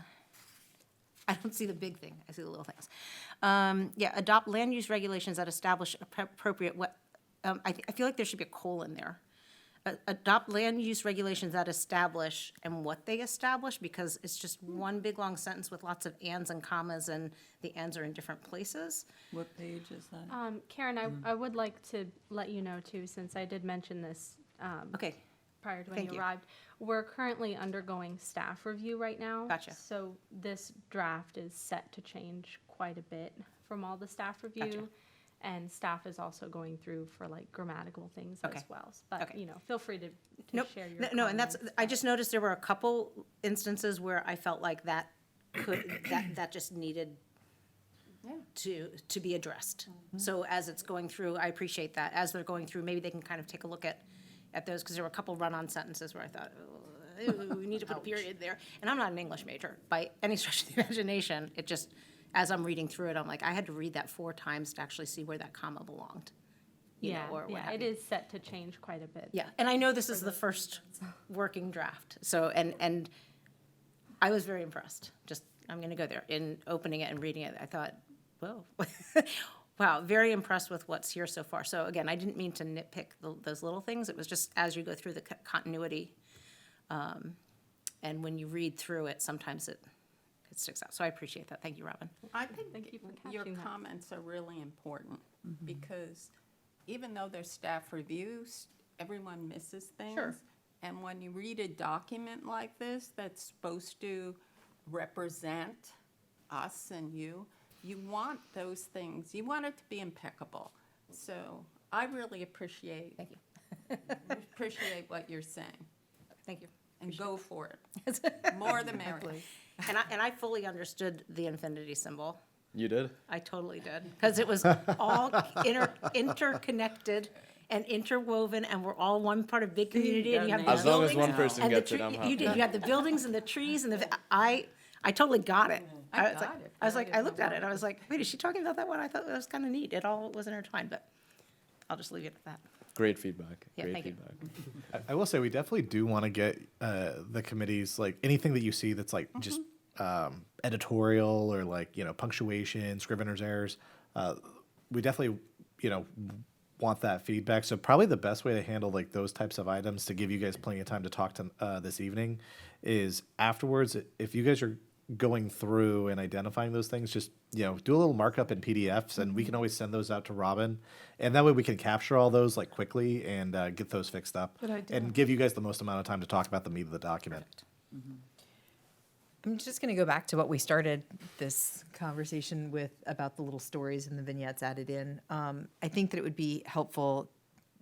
I don't see the big thing, I see the little things. Yeah, adopt land use regulations that establish appropriate I feel like there should be a colon there. Adopt land use regulations that establish and what they establish, because it's just one big long sentence with lots of ands and commas, and the ands are in different places. What page is that? Karen, I would like to let you know too, since I did mention this Okay, prior to when Thank you you. arrived. We're currently undergoing staff review right now. Gotcha. So this draft is set to change quite a bit from all the staff review. Gotcha. And staff is also going through for like grammatical things as Okay. well. But, Okay. you know, feel free to nope, share your no, and that's, comments. I just noticed there were a couple instances where I felt like that that just needed to be addressed. So as it's going through, I appreciate that, as they're going through, maybe they can kind of take a look at those, because there were a couple run-on sentences where I thought, oh, we need to put a period there. And I'm not an English major by any stretch of the imagination, it just, as I'm reading through it, I'm like, I had to read that 4 times to actually see where that comma belonged. You know, Yeah, or what yeah, have it you. is set to change quite a bit. Yeah, and I know this is the first working draft, so, and I was very impressed, just, I'm gonna go there, in opening it and reading it, I thought, whoa. Wow, very impressed with what's here so far. So again, I didn't mean to nitpick those little things, it was just as you go through the continuity, and when you read through it, sometimes it sticks out, so I appreciate that, thank you, Robin. I think Thank you for your catching that. comments are really important, because even though there's staff reviews, everyone misses things. Sure. And when you read a document like this that's supposed to represent us and you want those things, you want it to be impeccable. So I really appreciate. Thank you. Appreciate what you're saying, Thank you. and go for it. More the merrier. And I fully understood the infinity symbol. You did? I totally did, because it was all interconnected and interwoven, and we're all one part of big community, and you have the As long as buildings one person and the gets it, I'm happy. You did, you had the buildings and the trees and I totally got it. I was like- got it, I was but I like, I didn't looked know at it, I was like, wait, is she talking about that one? I thought that was kind of neat, it all was intertwined, but I'll just leave it at that. Great feedback. Yeah, Great thank you. feedback. I will say we definitely do want to get the committees, like anything that you see that's like just editorial or like, you know, punctuation, scrivener's errors. We definitely, you know, want that feedback. So probably the best way to handle like those types of items, to give you guys plenty of time to talk to this evening, is afterwards, if you guys are going through and identifying those things, just, you know, do a little markup in PDFs, and we can always send those out to Robin, and that way we can capture all those like quickly and get those fixed up, Good idea. and give you guys the most amount of time to talk about the meat of the document. I'm just going to go back to what we started this conversation with about the little stories and the vignettes added in. I think that it would be helpful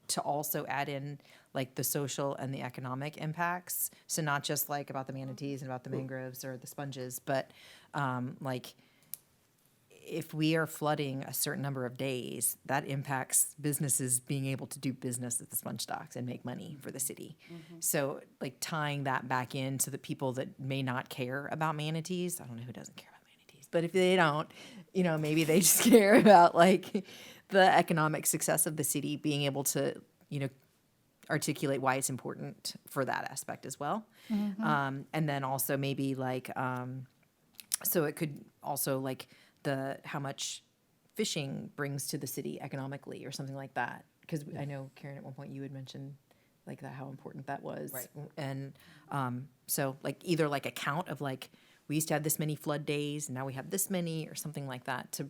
to also add in like the social and the economic impacts. So not just like about the manatees and about the mangroves or the sponges, but like if we are flooding a certain number of days, that impacts businesses being able to do business at the sponge docks and make money for the city. So like tying that back in so that people that may not care about manatees, I don't know who doesn't care about manatees, but if they don't, you know, maybe they just care about like the economic success of the city, being able to, you know, articulate why it's important for that aspect as well. And then also maybe like, so it could also like how much fishing brings to the city economically or something like that. Because I know, Karen, at one point you had mentioned like that, how important that was. Right. And so like either like a count of like, we used to have this many flood days and now we have this many or something like that to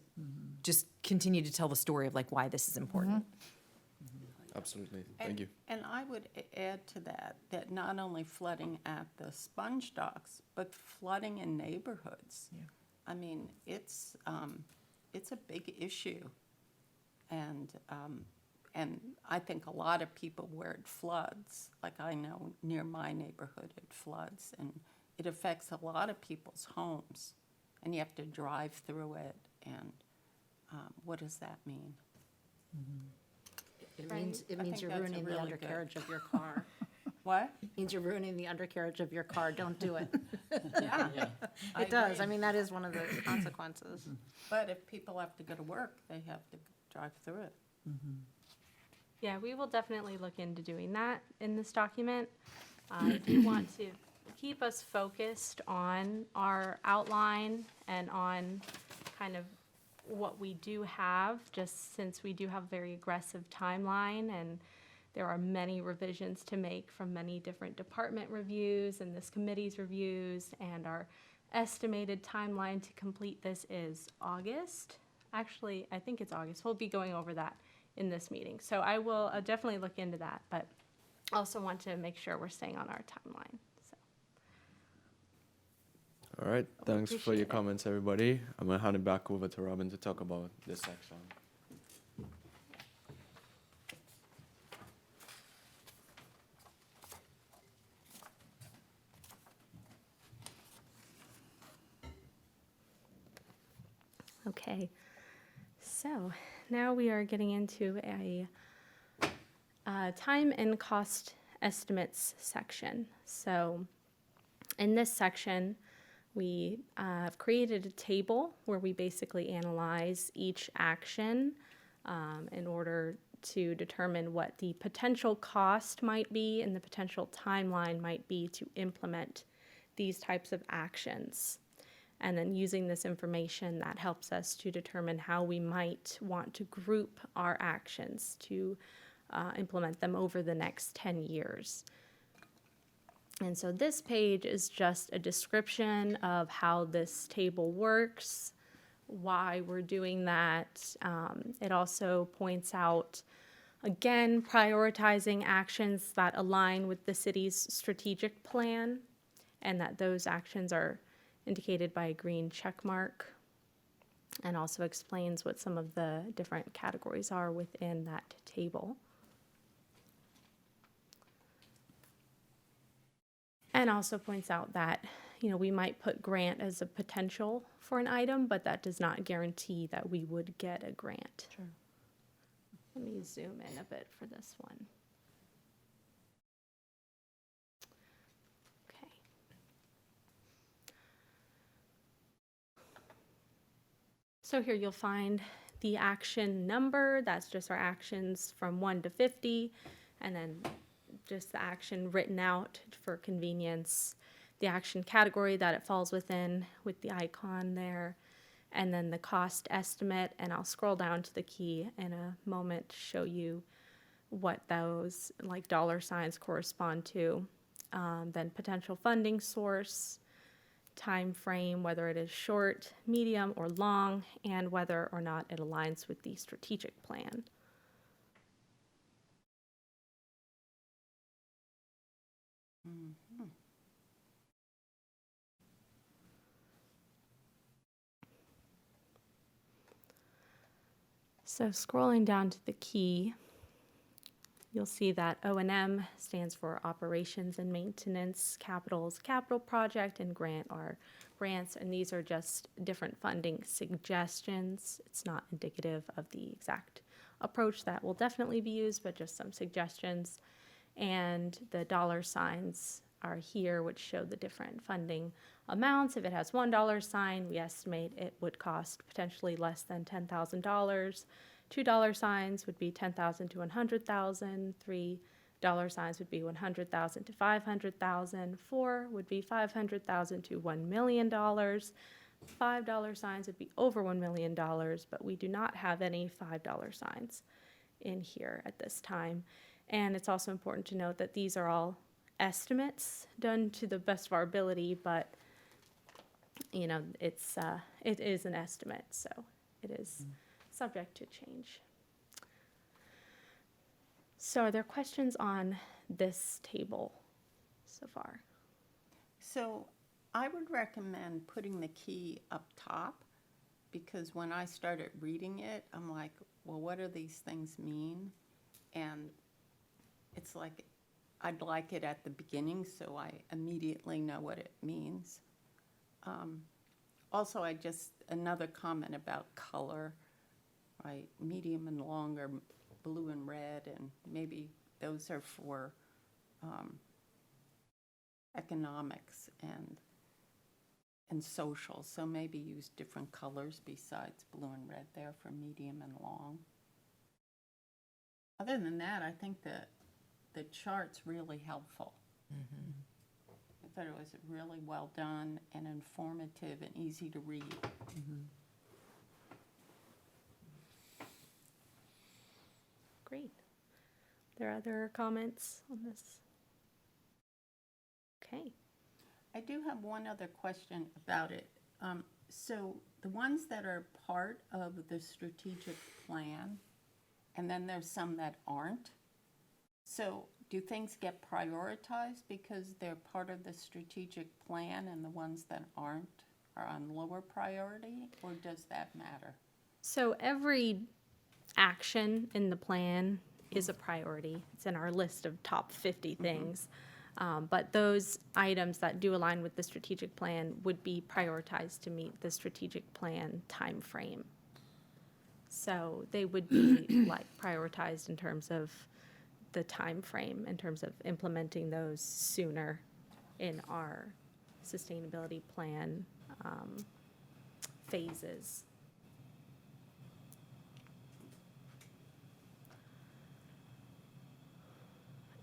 just continue to tell the story of like why this is important. Absolutely. Thank you. And I would add to that, that not only flooding at the sponge docks, but flooding in neighborhoods. Yeah. I mean, it's a big issue. And And I think a lot of people where it floods, like I know near my neighborhood, it floods, and it affects a lot of people's homes. And you have to drive through it, and what does that mean? It Right. means, it I means think you're that's a ruining the really good- undercarriage of your car. What? It means you're ruining the undercarriage of your car. Don't do it. Yeah. I It does. agree. I mean, that is one of the consequences. But if people have to go to work, they have to drive through it. Yeah, we will definitely look into doing that in this document. I do want to keep us focused on our outline and on kind of what we do have, just since we do have a very aggressive timeline and there are many revisions to make from many different department reviews and this committee's reviews, and our estimated timeline to complete this is August. Actually, I think it's August. We'll be going over that in this meeting. So I will definitely look into that, but also want to make sure we're staying on our timeline. So, All right, thanks for appreciate your it. comments, everybody. I'm gonna hand it back over to Robin to talk about this section. okay. So now we are getting into a time and cost estimates section. So in this section, we have created a table where we basically analyze each action in order to determine what the potential cost might be and the potential timeline might be to implement these types of actions. And then using this information, that helps us to determine how we might want to group our actions to implement them over the next 10 years. And so this page is just a description of how this table works, why we're doing that. It also points out, again, prioritizing actions that align with the city's strategic plan, and that those actions are indicated by a green check mark, and also explains what some of the different categories are within that table. And also points out that, you know, we might put grant as a potential for an item, but that does not guarantee that we would get a grant. Sure. Let me zoom in a bit for this one. Okay. So here you'll find the action number. That's just our actions from 1 to 50, and then just the action written out for convenience, the action category that it falls within with the icon there, and then the cost estimate. And I'll scroll down to the key in a moment to show you what those like dollar signs correspond to. Then potential funding source, time frame, whether it is short, medium, or long, and whether or not it aligns with the strategic plan. So scrolling down to the key, you'll see that O&M stands for Operations and Maintenance, Capital is capital project, and grant are grants, and these are just different funding suggestions. It's not indicative of the exact approach that will definitely be used, but just some suggestions. And the dollar signs are here, which show the different funding amounts. If it has $1 sign, we estimate it would cost potentially less than $10,000. $2 signs would be $10,000 to $100,000. $3 signs would be $100,000 to $500,000. 4 would be $500,000 to $1 million. $5 signs would be over $1 million, but we do not have any $5 signs in here at this time. And it's also important to note that these are all estimates done to the best of our ability, but you know, it is an estimate, so it is subject to change. So are there questions on this table so far? So I would recommend putting the key up top, because when I started reading it, I'm like, well, what do these things mean? And it's like, I'd like it at the beginning so I immediately know what it means. Also, another comment about color, right? Medium and long are blue and red, and maybe those are for economics and social. So maybe use different colors besides blue and red there for medium and long. Other than that, I think the chart's really helpful. I thought it was really well done and informative and easy to read. Great. There other comments on this? Okay. I do have one other question about it. So the ones that are part of the strategic plan, and then there's some that aren't. So do things get prioritized because they're part of the strategic plan and the ones that aren't are on lower priority, or does that matter? So every action in the plan is a priority. It's in our list of top 50 things. But those items that do align with the strategic plan would be prioritized to meet the strategic plan timeframe. So they would be like prioritized in terms of the timeframe, in terms of implementing those sooner in our sustainability plan phases.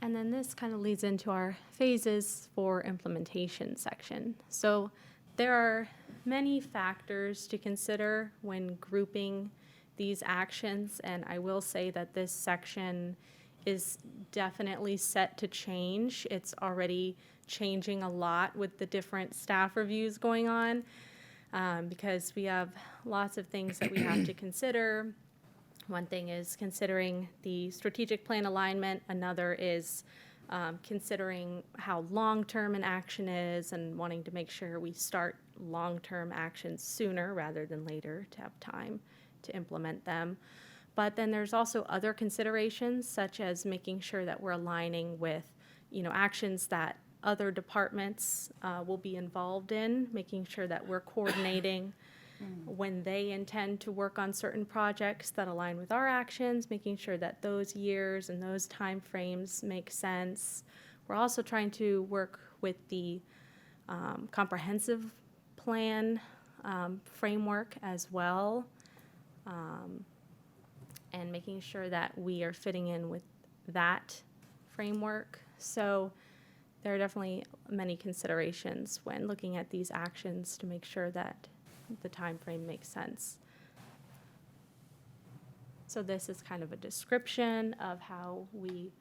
And then this kind of leads into our phases for implementation section. So there are many factors to consider when grouping these actions, and I will say that this section is definitely set to change. It's already changing a lot with the different staff reviews going on, because we have lots of things that we have to consider. One thing is considering the strategic plan alignment. Another is considering how long-term an action is and wanting to make sure we start long-term actions sooner rather than later to have time to implement them. But then there's also other considerations, such as making sure that we're aligning with, actions that other departments will be involved in, making sure that we're coordinating when they intend to work on certain projects that align with our actions, making sure that those years and those timeframes make sense. We're also trying to work with the comprehensive plan framework as well, and making sure that we are fitting in with that framework. So there are definitely many considerations when looking at these actions to make sure that the time frame makes sense. So this is kind of a description of how we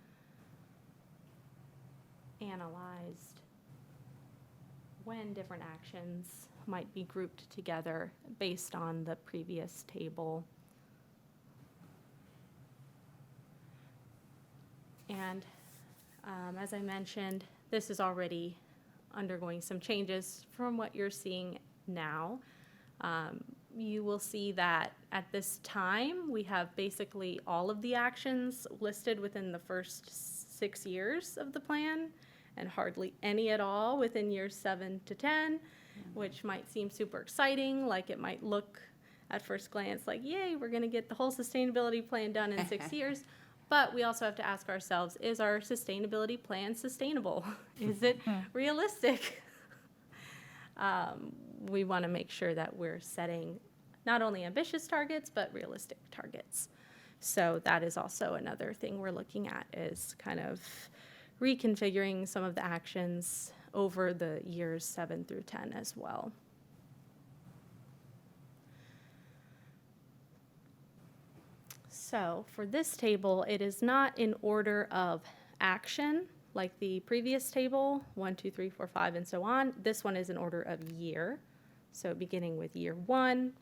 analyzed when different actions might be grouped together based on the previous table. And as I mentioned, this is already undergoing some changes from what you're seeing now. You will see that at this time, we have basically all of the actions listed within the first 6 years of the plan, and hardly any at all within years 7 to 10, which might seem super exciting, like it might look at first glance like, yay, we're gonna get the whole sustainability plan done in 6 years. But we also have to ask ourselves, is our sustainability plan sustainable? Is it realistic? We want to make sure that we're setting not only ambitious targets, but realistic targets. So that is also another thing we're looking at, is kind of reconfiguring some of the actions over the years 7 through 10 as well. So for this table, it is not in order of action like the previous table, 1, 2, 3, 4, 5, and so on. This one is in order of year. So beginning with year 1,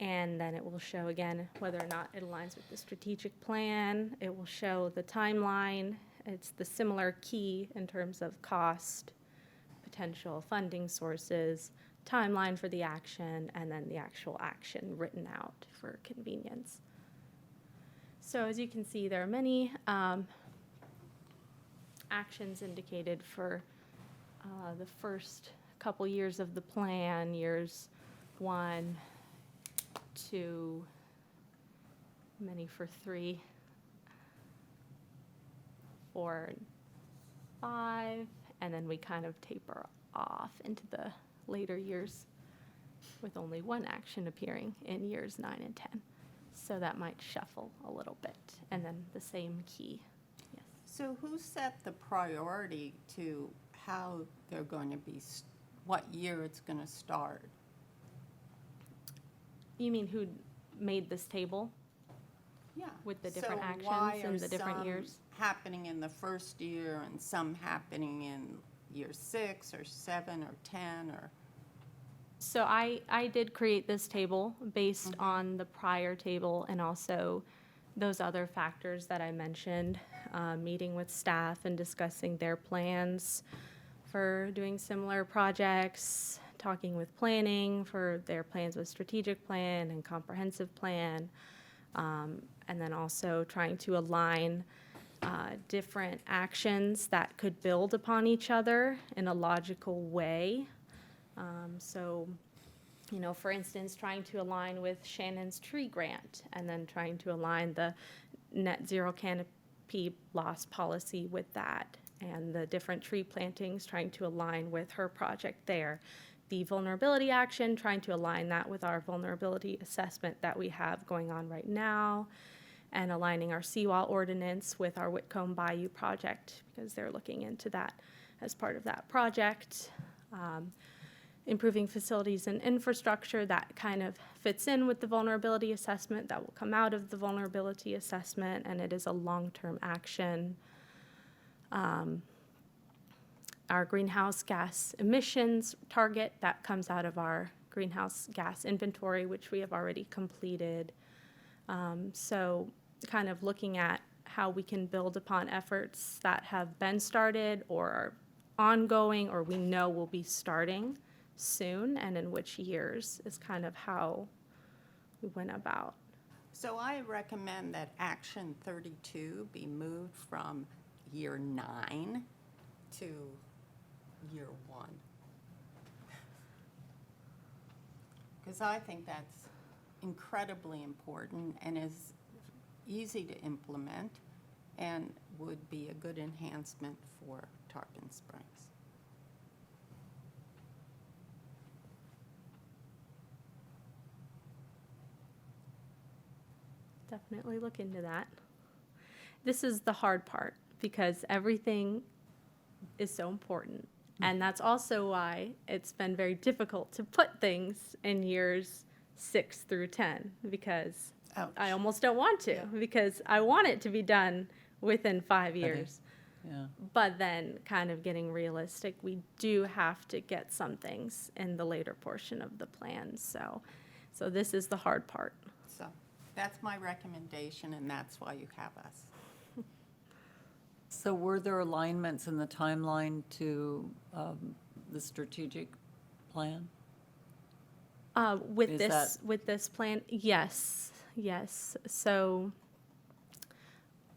and then it will show again whether or not it aligns with the strategic plan. It will show the timeline. It's the similar key in terms of cost, potential funding sources, timeline for the action, and then the actual action written out for convenience. So as you can see, there are many actions indicated for the first couple years of the plan, years 1, 2, many for 3, 4, and 5, and then we kind of taper off into the later years with only one action appearing in years 9 and 10. So that might shuffle a little bit, and then the same key. Yes. So who set the priority to how they're going to be, what year it's going to start? You mean who made this table? Yeah. With the different So actions why and are the different some years? happening in the first year and some happening in year 6 or 7 or 10 or? So I did create this table based on the prior table and also those other factors that I mentioned, meeting with staff and discussing their plans for doing similar projects, talking with planning for their plans with strategic plan and comprehensive plan, and then also trying to align different actions that could build upon each other in a logical way. So, you know, for instance, trying to align with Shannon's tree grant and then trying to align the net zero canopy loss policy with that and the different tree plantings, trying to align with her project there. The vulnerability action, trying to align that with our vulnerability assessment that we have going on right now, and aligning our seawall ordinance with our Whitcomb Bayou project because they're looking into that as part of that project. Improving facilities and infrastructure, that kind of fits in with the vulnerability assessment that will come out of the vulnerability assessment, and it is a long-term action. Our greenhouse gas emissions target, that comes out of our greenhouse gas inventory, which we have already completed. So kind of looking at how we can build upon efforts that have been started or are ongoing or we know will be starting soon and in which years is kind of how we went about. So I recommend that Action 32 be moved from year 9 to year 1. Because I think that's incredibly important and is easy to implement and would be a good enhancement for Tarpon Springs. Definitely look into that. This is the hard part because everything is so important. And that's also why it's been very difficult to put things in years 6 through 10 because I almost don't want to because I want it to be done within 5 years. Yeah. But then kind of getting realistic, we do have to get some things in the later portion of the plan. So this is the hard part. So that's my recommendation, and that's why you have us. So were there alignments in the timeline to the strategic plan? With Is with this plan, yes. So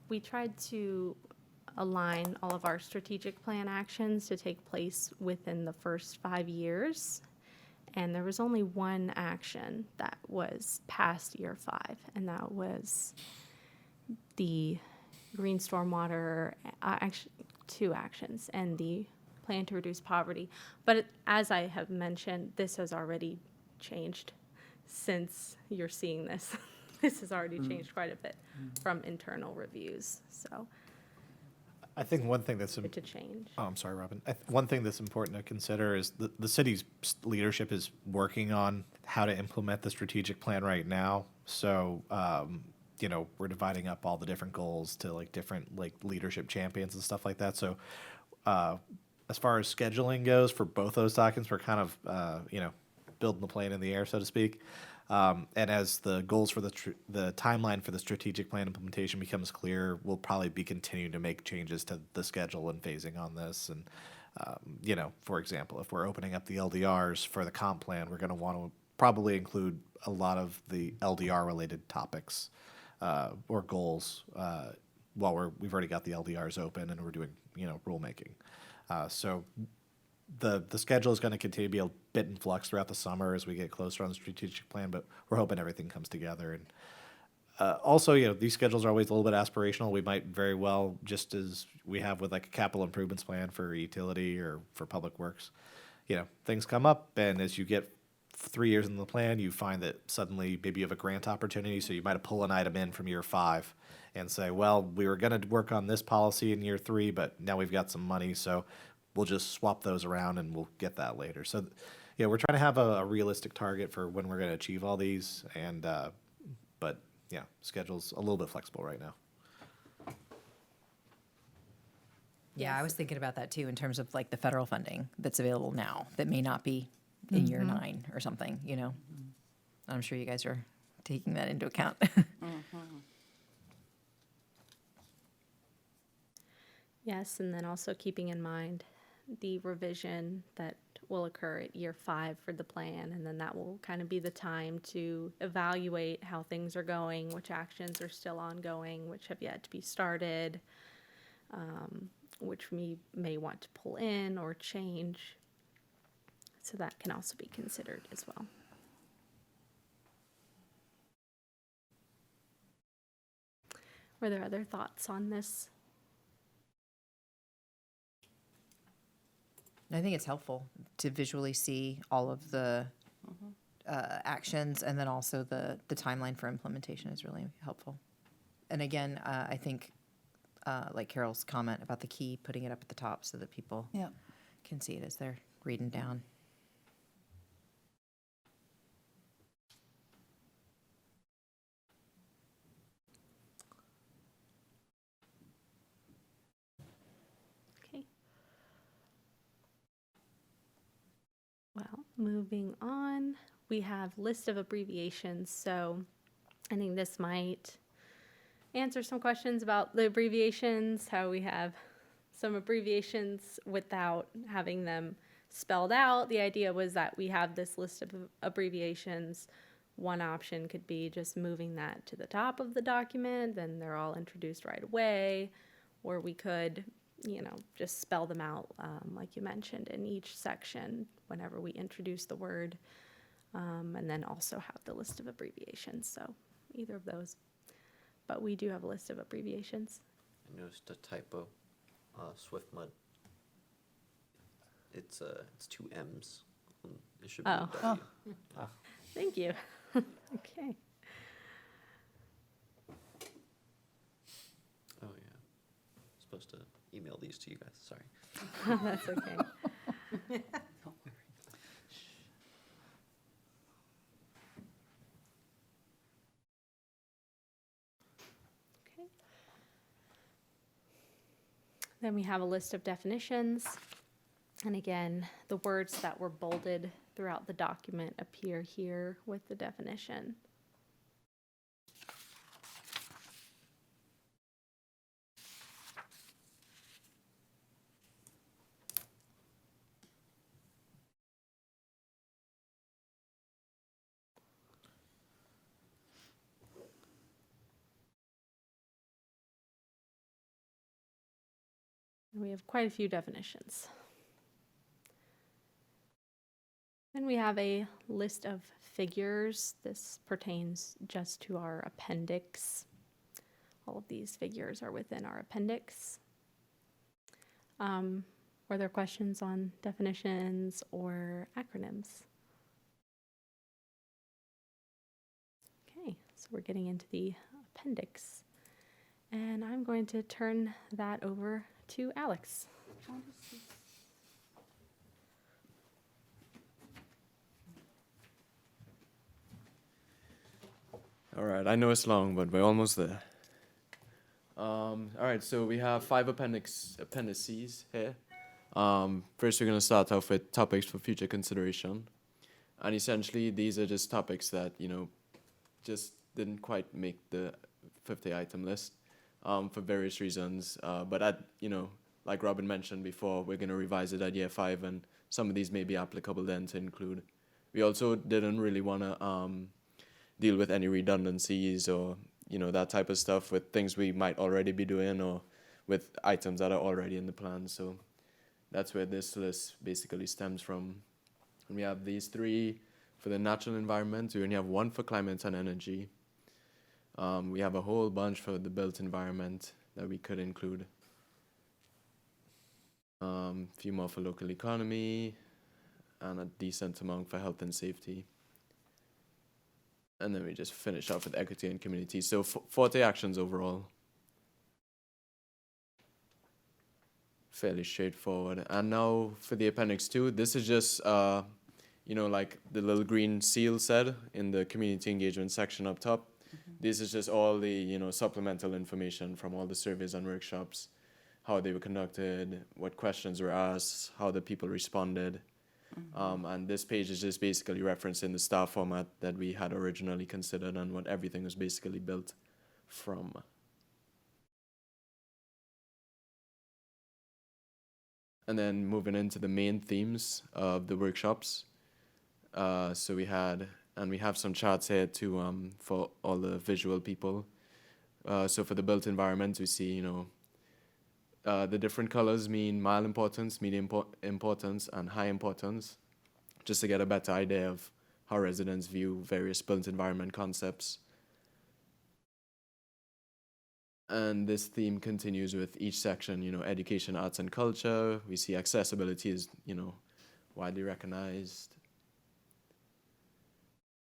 we tried to align all of our strategic plan actions to take place within the first 5 years. And there was only one action that was past year 5, and that was the green stormwater, actually 2 actions, and the plan to reduce poverty. But as I have mentioned, this has already changed since you're seeing this. This has already changed quite a bit from internal reviews, so I think one thing that's good to change. Oh, I'm sorry, Robin. One thing that's important to consider is the city's leadership is working on how to implement the strategic plan right now. So, you know, we're dividing up all the different goals to like different like leadership champions and stuff like that. So, as far as scheduling goes for both those documents, we're kind of, you know, building the plane in the air, so to speak. And as the goals for the timeline for the strategic plan implementation becomes clear, we'll probably be continuing to make changes to the schedule and phasing on this. And, you know, for example, if we're opening up the LDRs for the comp plan, we're going to want to probably include a lot of the LDR related topics or goals while we've already got the LDRs open and we're doing, rulemaking. So the schedule is going to continue to be a bit in flux throughout the summer as we get closer on the strategic plan, but we're hoping everything comes together. And also, these schedules are always a little bit aspirational. We might very well, just as we have with like a capital improvements plan for utility or for public works, things come up, and as you get 3 years in the plan, you find that suddenly maybe you have a grant opportunity, so you might pull an item in from year 5 and say, well, we were going to work on this policy in year 3, but now we've got some money, so we'll just swap those around and we'll get that later. So, we're trying to have a realistic target for when we're going to achieve all these, and but schedule's a little bit flexible right now. Yeah, I was thinking about that too, in terms of like the federal funding that's available now that may not be in year 9 or something, I'm sure you guys are taking that into account. Yes, and then also keeping in mind the revision that will occur at year 5 for the plan, and then that will kind of be the time to evaluate how things are going, which actions are still ongoing, which have yet to be started, which we may want to pull in or change. So that can also be considered as well. Were there other thoughts on this? I think it's helpful to visually see all of the actions, and then also the timeline for implementation is really helpful. And again, I think, like Carol's comment about the key, putting it up at the top so that people Yeah. can see it as they're reading down. Okay. Well, moving on, we have list of abbreviations. So I think this might answer some questions about the abbreviations, how we have some abbreviations without having them spelled out. The idea was that we have this list of abbreviations. One option could be just moving that to the top of the document, then they're all introduced right away, or we could, just spell them out, like you mentioned, in each section whenever we introduce the word, and then also have the list of abbreviations. So either of those. But we do have a list of abbreviations. I noticed a typo, SwiftMud. It's 2 M's. It should be Oh. a W. Thank you. Okay. Oh yeah. Supposed to email these to you guys. Sorry. That's okay. Okay. Then we have a list of definitions. And again, the words that were bolded throughout the document appear here with the definition. And we have quite a few definitions. Then we have a list of figures. This pertains just to our appendix. All of these figures are within our appendix. Were there questions on definitions or acronyms? Okay, so we're getting into the appendix. And I'm going to turn that over to Alex. All right, I know it's long, but we're almost there. All right, so we have 5 appendices here. First, we're going to start off with topics for future consideration. And essentially, these are just topics that, just didn't quite make the 50-item list for various reasons. But, like Robin mentioned before, we're going to revise it at year 5, and some of these may be applicable then to include. We also didn't really want to deal with any redundancies or, you know, that type of stuff with things we might already be doing or with items that are already in the plan. So that's where this list basically stems from. And we have these three for the natural environment. We only have one for climate and energy. We have a whole bunch for the built environment that we could include. Few more for local economy, and a decent amount for health and safety. And then we just finish off with equity and community. So 40 actions overall. Fairly straightforward. And now for the appendix 2, this is just, you know, like the little green seal said in the community engagement section up top. This is just all the, you know, supplemental information from all the surveys and workshops, how they were conducted, what questions were asked, how the people responded. And this page is just basically referencing the star format that we had originally considered and what everything was basically built from. And then moving into the main themes of the workshops. So we have some charts here too for all the visual people. So for the built environment, we see, you know, the different colors mean mild importance, medium importance, and high importance, just to get a better idea of how residents view various built environment concepts. And this theme continues with each section, you know, education, arts, and culture. We see accessibility is, you know, widely recognized.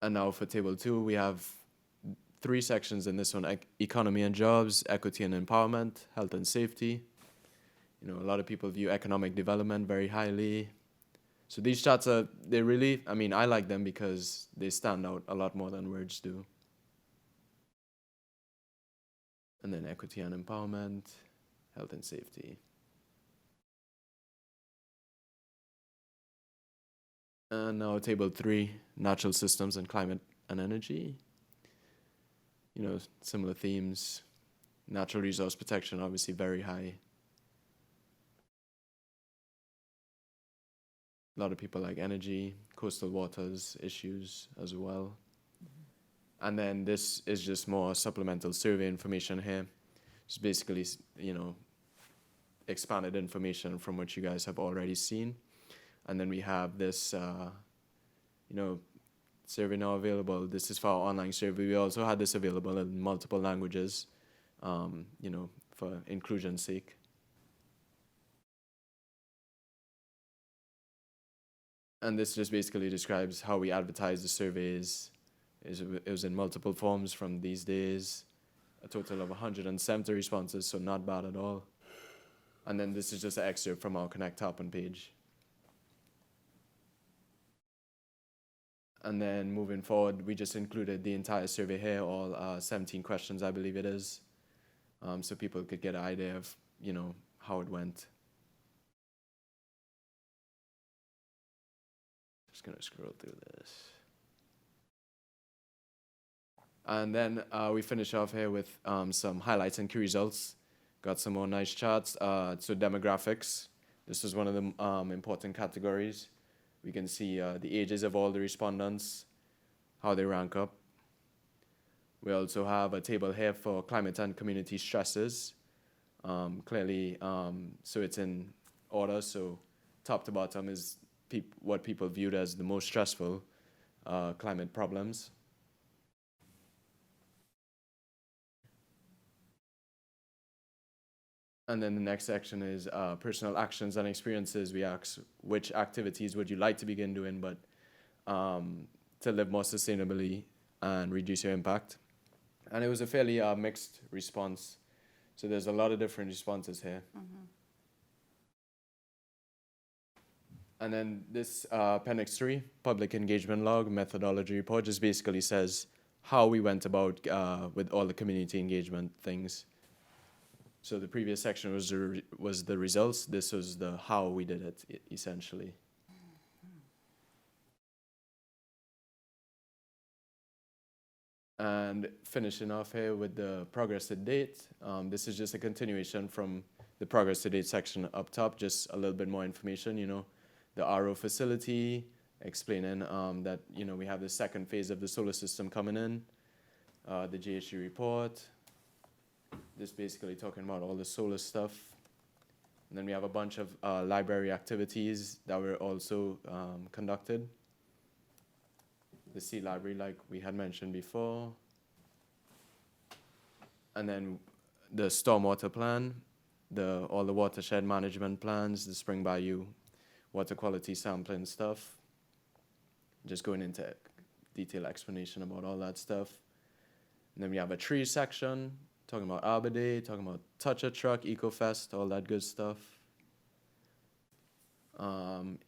And now for table 2, we have 3 sections in this one: economy and jobs, equity and empowerment, health and safety. You know, a lot of people view economic development very highly. So these charts they really, I mean, I like them because they stand out a lot more than words do. And then equity and empowerment, health and safety. And now table 3, natural systems and climate and energy. You know, similar themes. Natural resource protection, obviously very high. A lot of people like energy, coastal waters issues as well. And then this is just more supplemental survey information here. Just basically, you know, expanded information from what you guys have already seen. And then we have this, you know, survey now available. This is for our online survey. We also had this available in multiple languages, you know, for inclusion's sake. And this just basically describes how we advertise the surveys. It was in multiple forms from these days, a total of 170 responses, so not bad at all. And then this is just an excerpt from our Connect Happen page. And then moving forward, we just included the entire survey here, all 17 questions, I believe it is, so people could get an idea of, you know, how it went. Just gonna scroll through this. And then we finish off here with some highlights and key results. Got some more nice charts. So demographics. This is one of the important categories. We can see the ages of all the respondents, how they rank up. We also have a table here for climate and community stresses. Clearly, so it's in order. So top to bottom is what people viewed as the most stressful climate problems. And then the next section is personal actions and experiences. We ask which activities would you like to begin doing, but to live more sustainably and reduce your impact. And it was a fairly mixed response. So there's a lot of different responses here. Mm-hmm. And then this Appendix 3, Public Engagement Log, Methodology Report, just basically says how we went about with all the community engagement things. So the previous section was the results. This was the how we did it, essentially. And finishing off here with the progress to date. This is just a continuation from the progress to date section up top, just a little bit more information, you know, the RO facility, explaining that, you know, we have the second phase of the solar system coming in. the GHG report. This basically talking about all the solar stuff. And then we have a bunch of library activities that were also conducted. The Sea Library, like we had mentioned before. And then the stormwater plan, all the watershed management plans, the Spring Bayou water quality sampling stuff. Just going into detailed explanation about all that stuff. And then we have a tree section, talking about Arbor Day, talking about Touch a Truck, EcoFest, all that good stuff.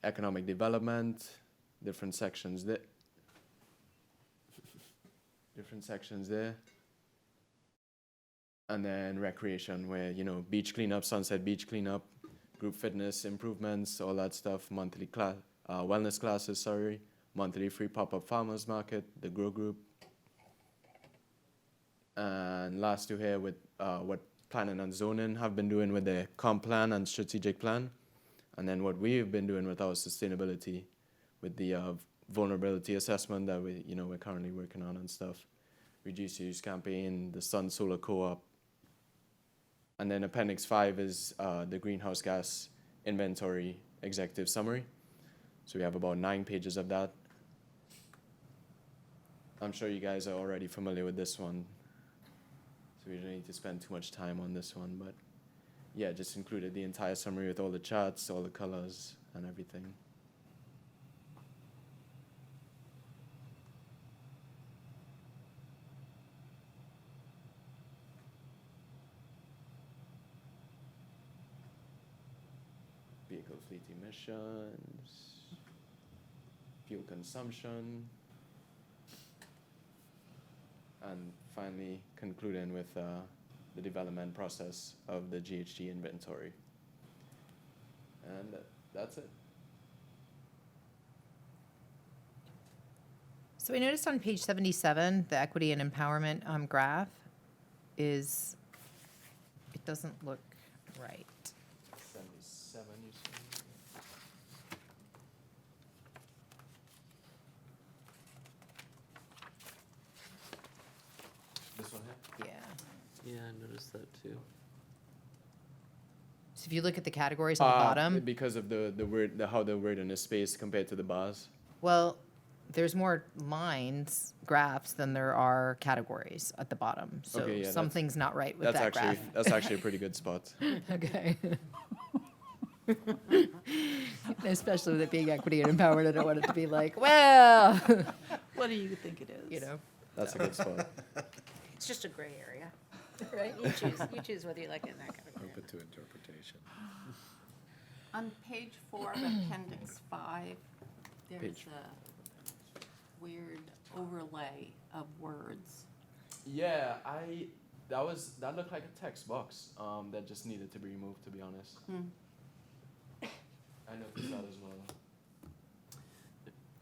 Economic development, different sections there. And then recreation, where, you know, beach cleanup, sunset beach cleanup, group fitness improvements, all that stuff, monthly wellness classes, monthly free pop-up farmers market, the Grow Group. And last two here with what planning and zoning have been doing with the comp plan and strategic plan. And then what we've been doing with our sustainability, with the vulnerability assessment that we're currently working on and stuff. Reduce use campaign, the Sun Solar Co-op. And then Appendix 5 is the greenhouse gas inventory executive summary. So we have about 9 pages of that. I'm sure you guys are already familiar with this one, so we don't need to spend too much time on this one, but yeah, just included the entire summary with all the charts, all the colors, and everything. Vehicle fleet emissions, fuel consumption, and finally concluding with the development process of the GHG inventory. And that's it. So I noticed on page 77, the equity and empowerment graph it doesn't look right. 77, you said? This one here? Yeah. Yeah, I noticed that too. So if you look at the categories on the bottom, Because of the word, how the word in is spaced compared to the bars. well, there's more lines, graphs, than there are categories at the bottom. So Okay, yeah, that's- something's not right with that graph. That's actually a pretty good spot. Okay. Especially with it being equity and empowerment, I don't want it to be like, well, What do you think it is? you know. That's a good spot. It's just a gray area, right? You choose whether you like it in that category. Open to interpretation. On page 4 of Appendix 5, there's Page. a weird overlay of words. Yeah, that looked like a text box that just needed to be removed, to be honest. I noticed that as well.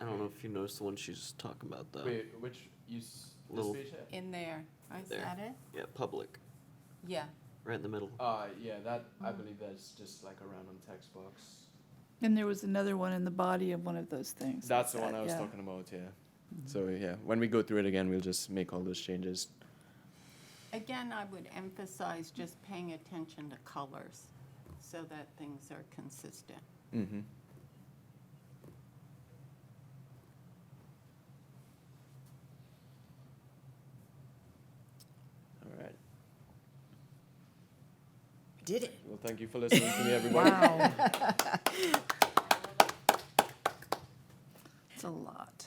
I don't know if you noticed the one she's talking about though. Wait, which Little- this page here? In there, is There. that it? Yeah, public, Yeah. right in the middle. Yeah, that I believe that's just like a random text box. And there was another one in the body of one of those things. That's the one I was yeah. talking about, yeah. So yeah, when we go through it again, we'll just make all those changes. Again, I would emphasize just paying attention to colors so that things are consistent. Mm-hmm. All right. Did it? Well, thank you for listening to me, everybody. Wow. It's a lot.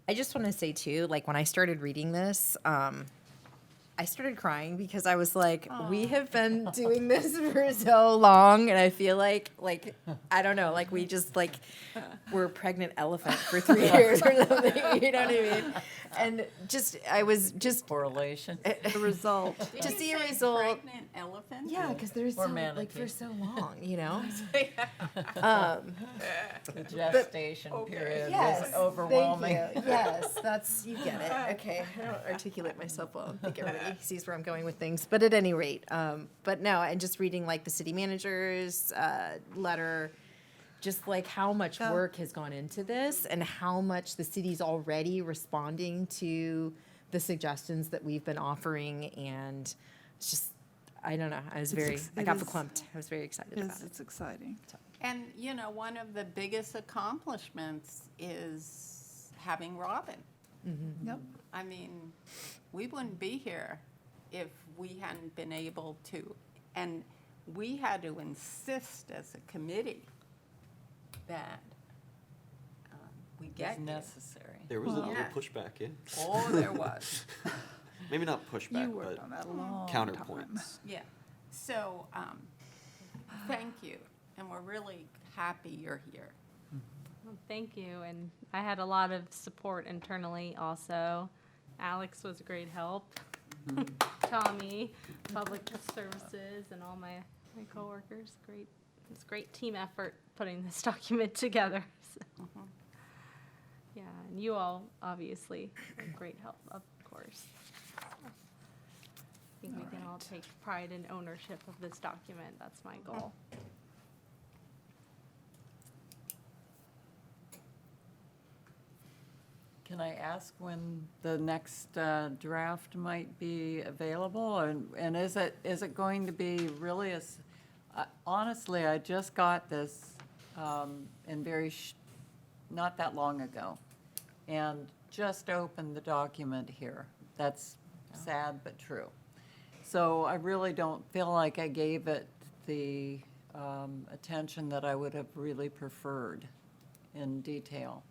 I just want to say too, like when I started reading this, I started crying because I was like, we have been doing this for so long, and I feel like I don't know, like we just like we're a pregnant elephant for 3 years or something. You know what I mean? And I was just Correlation. The result. Did To you see a say result. Pregnant elephant? Yeah, because there's Or so like manatee. for so long, you know. The gestation period Yes, was overwhelming. Thank you. Yes, you get it. Okay, I don't articulate myself well. I think everybody sees where I'm going with things. But at any rate, but no, and just reading like the city manager's letter, just like how much work has gone into this and how much the city's already responding to the suggestions that we've been offering, and it's just, I don't know, I was It's very, ex- I it got is- verklempt. I was very excited about It's, it. it's exciting. And, you know, one of the biggest accomplishments is having Robin. Yep. I mean, we wouldn't be here if we hadn't been able to. And we had to insist as a committee that we It's get you. necessary. There was a little Yeah. pushback, yeah. Oh, there was. Maybe not pushback, You worked but on that a long counterpoints. Yeah. So, thank you. And we're really happy you're here. Well, thank you, and I had a lot of support internally also. Alex was a great help. Tommy, Public Services, and all my coworkers. Great, it's a great team effort putting this document together. So. Yeah, and you all, obviously, great help, of course. I think we can all take pride and ownership of this document. That's my goal. Can I ask when the next draft might be available? And is it going to be really as, honestly, I just got this not that long ago, and just opened the document here. That's sad but true. So I really don't feel like I gave it the attention that I would have really preferred in detail.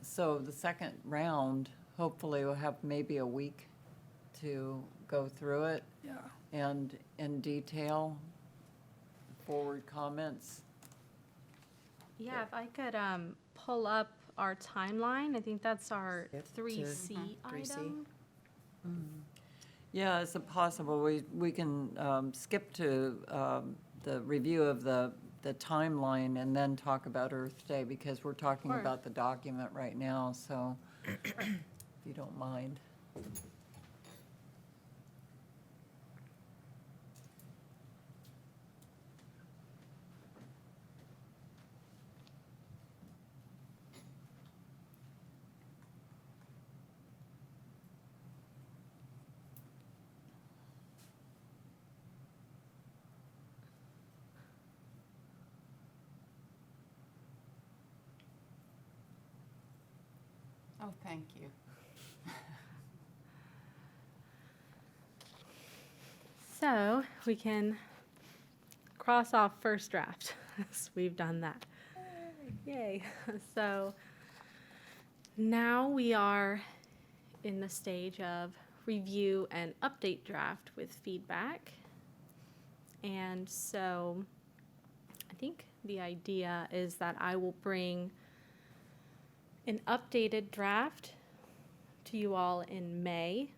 So the second round, hopefully we'll have maybe a week to go through it Yeah. and in detail, forward comments. Yeah, if I could pull up our timeline, I think that's our Yep, 3C 3C. item. Yeah, is it possible, we can skip to the review of the timeline and then talk about Earth Day, because we're talking Sure. about the document right now, so if you don't mind. Oh, thank you. So we can cross off first draft. So we've done that. Yay. So now we are in the stage of review and update draft with feedback. And so I think the idea is that I will bring an updated draft to you all in May.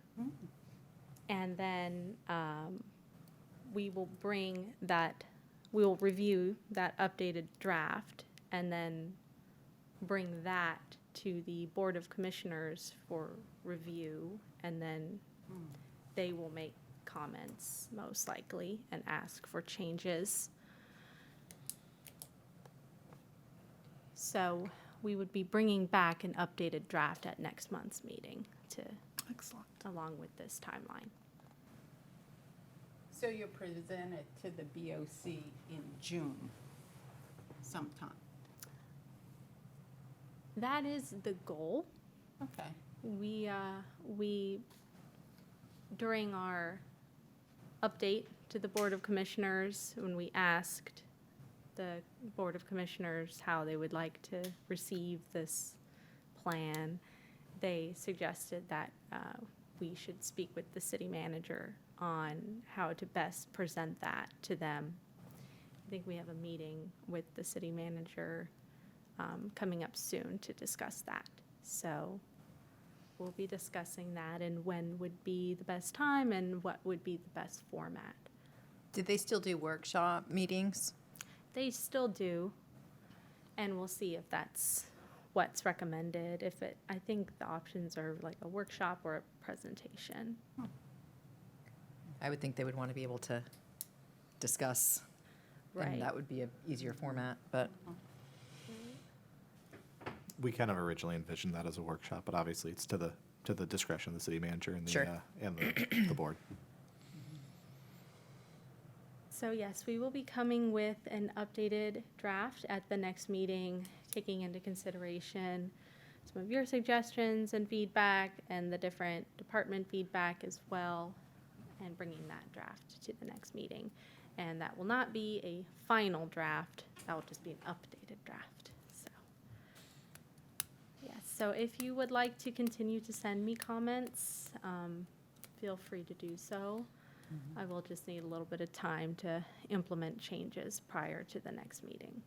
And then we will we'll review that updated draft and then bring that to the Board of Commissioners for review. And then they will make comments, most likely, and ask for changes. So we would be bringing back an updated draft at next month's meeting Excellent. along with this timeline. So you'll present it to the BOC in June sometime? That is the goal. Okay. We during our update to the Board of Commissioners, when we asked the Board of Commissioners how they would like to receive this plan, they suggested that we should speak with the city manager on how to best present that to them. I think we have a meeting with the city manager coming up soon to discuss that. So we'll be discussing that and when would be the best time and what would be the best format. Did they still do workshop meetings? They still do, and we'll see if that's what's recommended. I think the options are like a workshop or a presentation. I would think they would want to be able to discuss, Right. and that would be an easier format, but We kind of originally envisioned that as a workshop, but obviously it's to the discretion of the city manager and Sure. the board. So yes, we will be coming with an updated draft at the next meeting, taking into consideration some of your suggestions and feedback and the different department feedback as well, and bringing that draft to the next meeting. And that will not be a final draft, that will just be an updated draft, so. Yes, so if you would like to continue to send me comments, feel free to do so. I will just need a little bit of time to implement changes prior to the next meeting.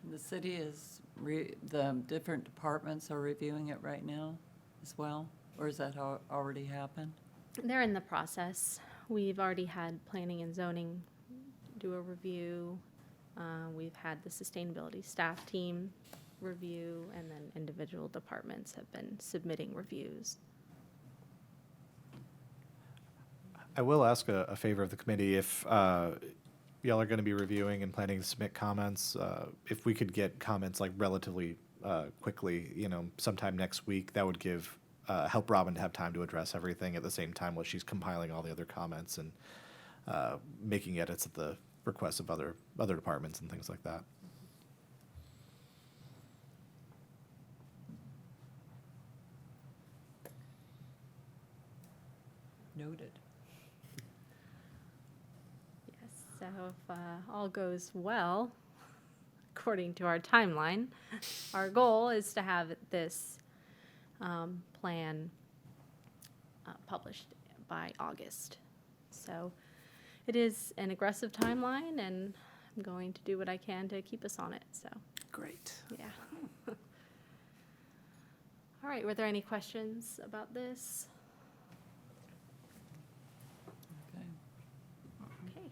The city is, the different departments are reviewing it right now as well? Or has that already happened? They're in the process. We've already had planning and zoning do a review. We've had the sustainability staff team review, and then individual departments have been submitting reviews. I will ask a favor of the committee. If y'all are going to be reviewing and planning to submit comments, if we could get comments like relatively quickly, sometime next week, that would give help Robin to have time to address everything at the same time while she's compiling all the other comments and making edits at the request of other departments and things like that. Noted. Yes, so if all goes well, according to our timeline, our goal is to have this plan published by August. So it is an aggressive timeline, and I'm going to do what I can to keep us on it, so, Great. yeah. All right, were there any questions about this? Okay. Okay.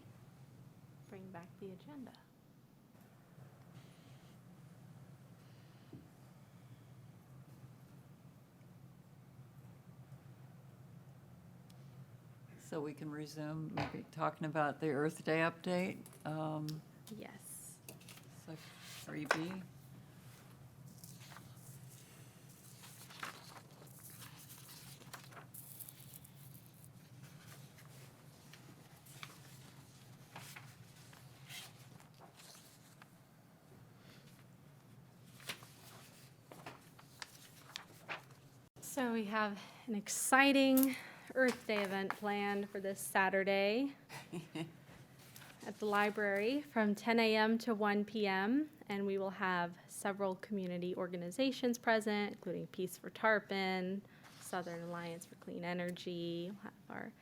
Bring back the agenda. So we can resume maybe talking about the Earth Day update, Yes. so 3B. So we have an exciting Earth Day event planned for this Saturday at the library from 10 a.m. to 1 p.m. And we will have several community organizations present, including Peace for Tarpon, Southern Alliance for Clean Energy. We'll have our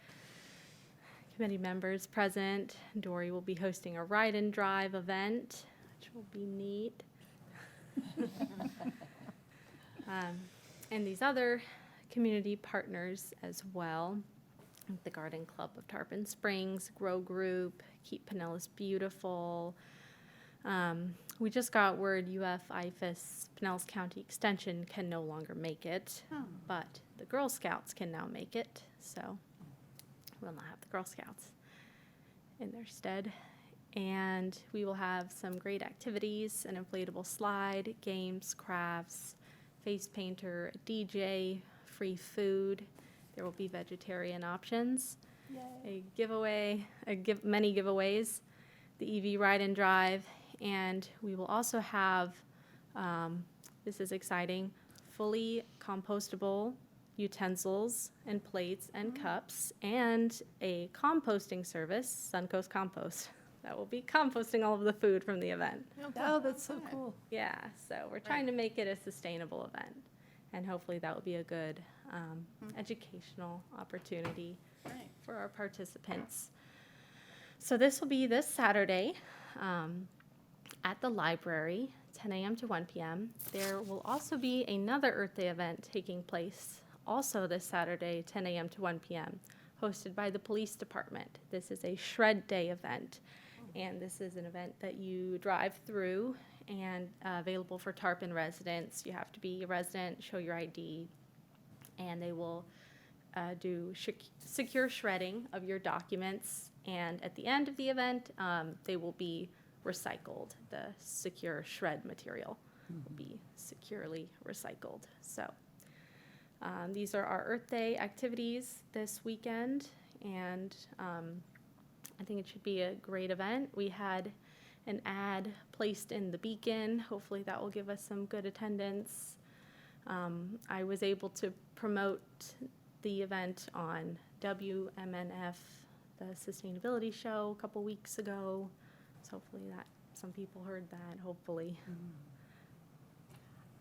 committee members present. Dory will be hosting a ride and drive event, which will be neat. And these other community partners as well, like the Garden Club of Tarpon Springs, Grow Group, Keep Pinellas Beautiful. We just got word UF-IFAS Pinellas County Extension can no longer make it, but the Girl Scouts can now make it, so we'll not have the Girl Scouts in their stead. And we will have some great activities, an inflatable slide, games, crafts, face painter, a DJ, free food. There will be vegetarian options. A giveaway, many giveaways, the EV ride and drive, and we will also have, this is exciting, fully compostable utensils and plates and cups, and a composting service, Suncoast Compost, that will be composting all of the food from the event. Oh, that's so cool. Yeah, so we're trying to make it a sustainable event, and hopefully that will be a good educational opportunity Right. for our participants. So this will be this Saturday at the library, 10 a.m. to 1 p.m. There will also be another Earth Day event taking place also this Saturday, 10 a.m. to 1 p.m., hosted by the police department. This is a Shred Day event, and this is an event that you drive through and available for Tarpon residents. You have to be a resident, show your ID, and they will do secure shredding of your documents. And at the end of the event, they will be recycled. The secure shred material will be securely recycled. So these are our Earth Day activities this weekend, and I think it should be a great event. We had an ad placed in the Beacon. Hopefully that will give us some good attendance. I was able to promote the event on WMNF, the sustainability show, a couple weeks ago. So hopefully that some people heard that, hopefully.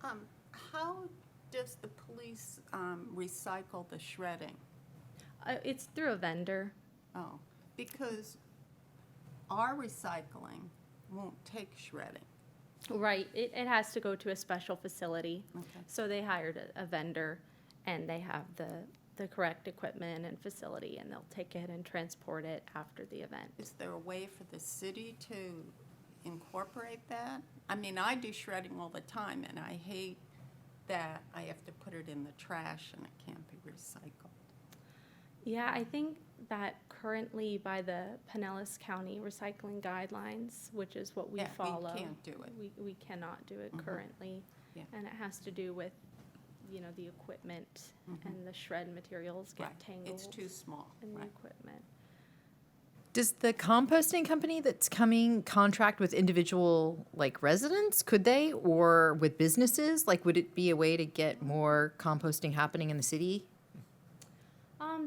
How does the police recycle the shredding? It's through a vendor. Oh, because our recycling won't take shredding. Right, it has to go to a special facility. Okay. So they hired a vendor, and they have the correct equipment and facility, and they'll take it and transport it after the event. Is there a way for the city to incorporate that? I mean, I do shredding all the time, and I hate that I have to put it in the trash and it can't be recycled. Yeah, I think that currently by the Pinellas County recycling guidelines, which is what we Yeah, we follow. can't do it. We cannot do it currently. Yeah. And it has to do with, the equipment and the shred materials get Right. tangled. It's too small, in the right. equipment. Does the composting company that's coming contract with individual, like, residents? Could they? Or with businesses? Like, would it be a way to get more composting happening in the city?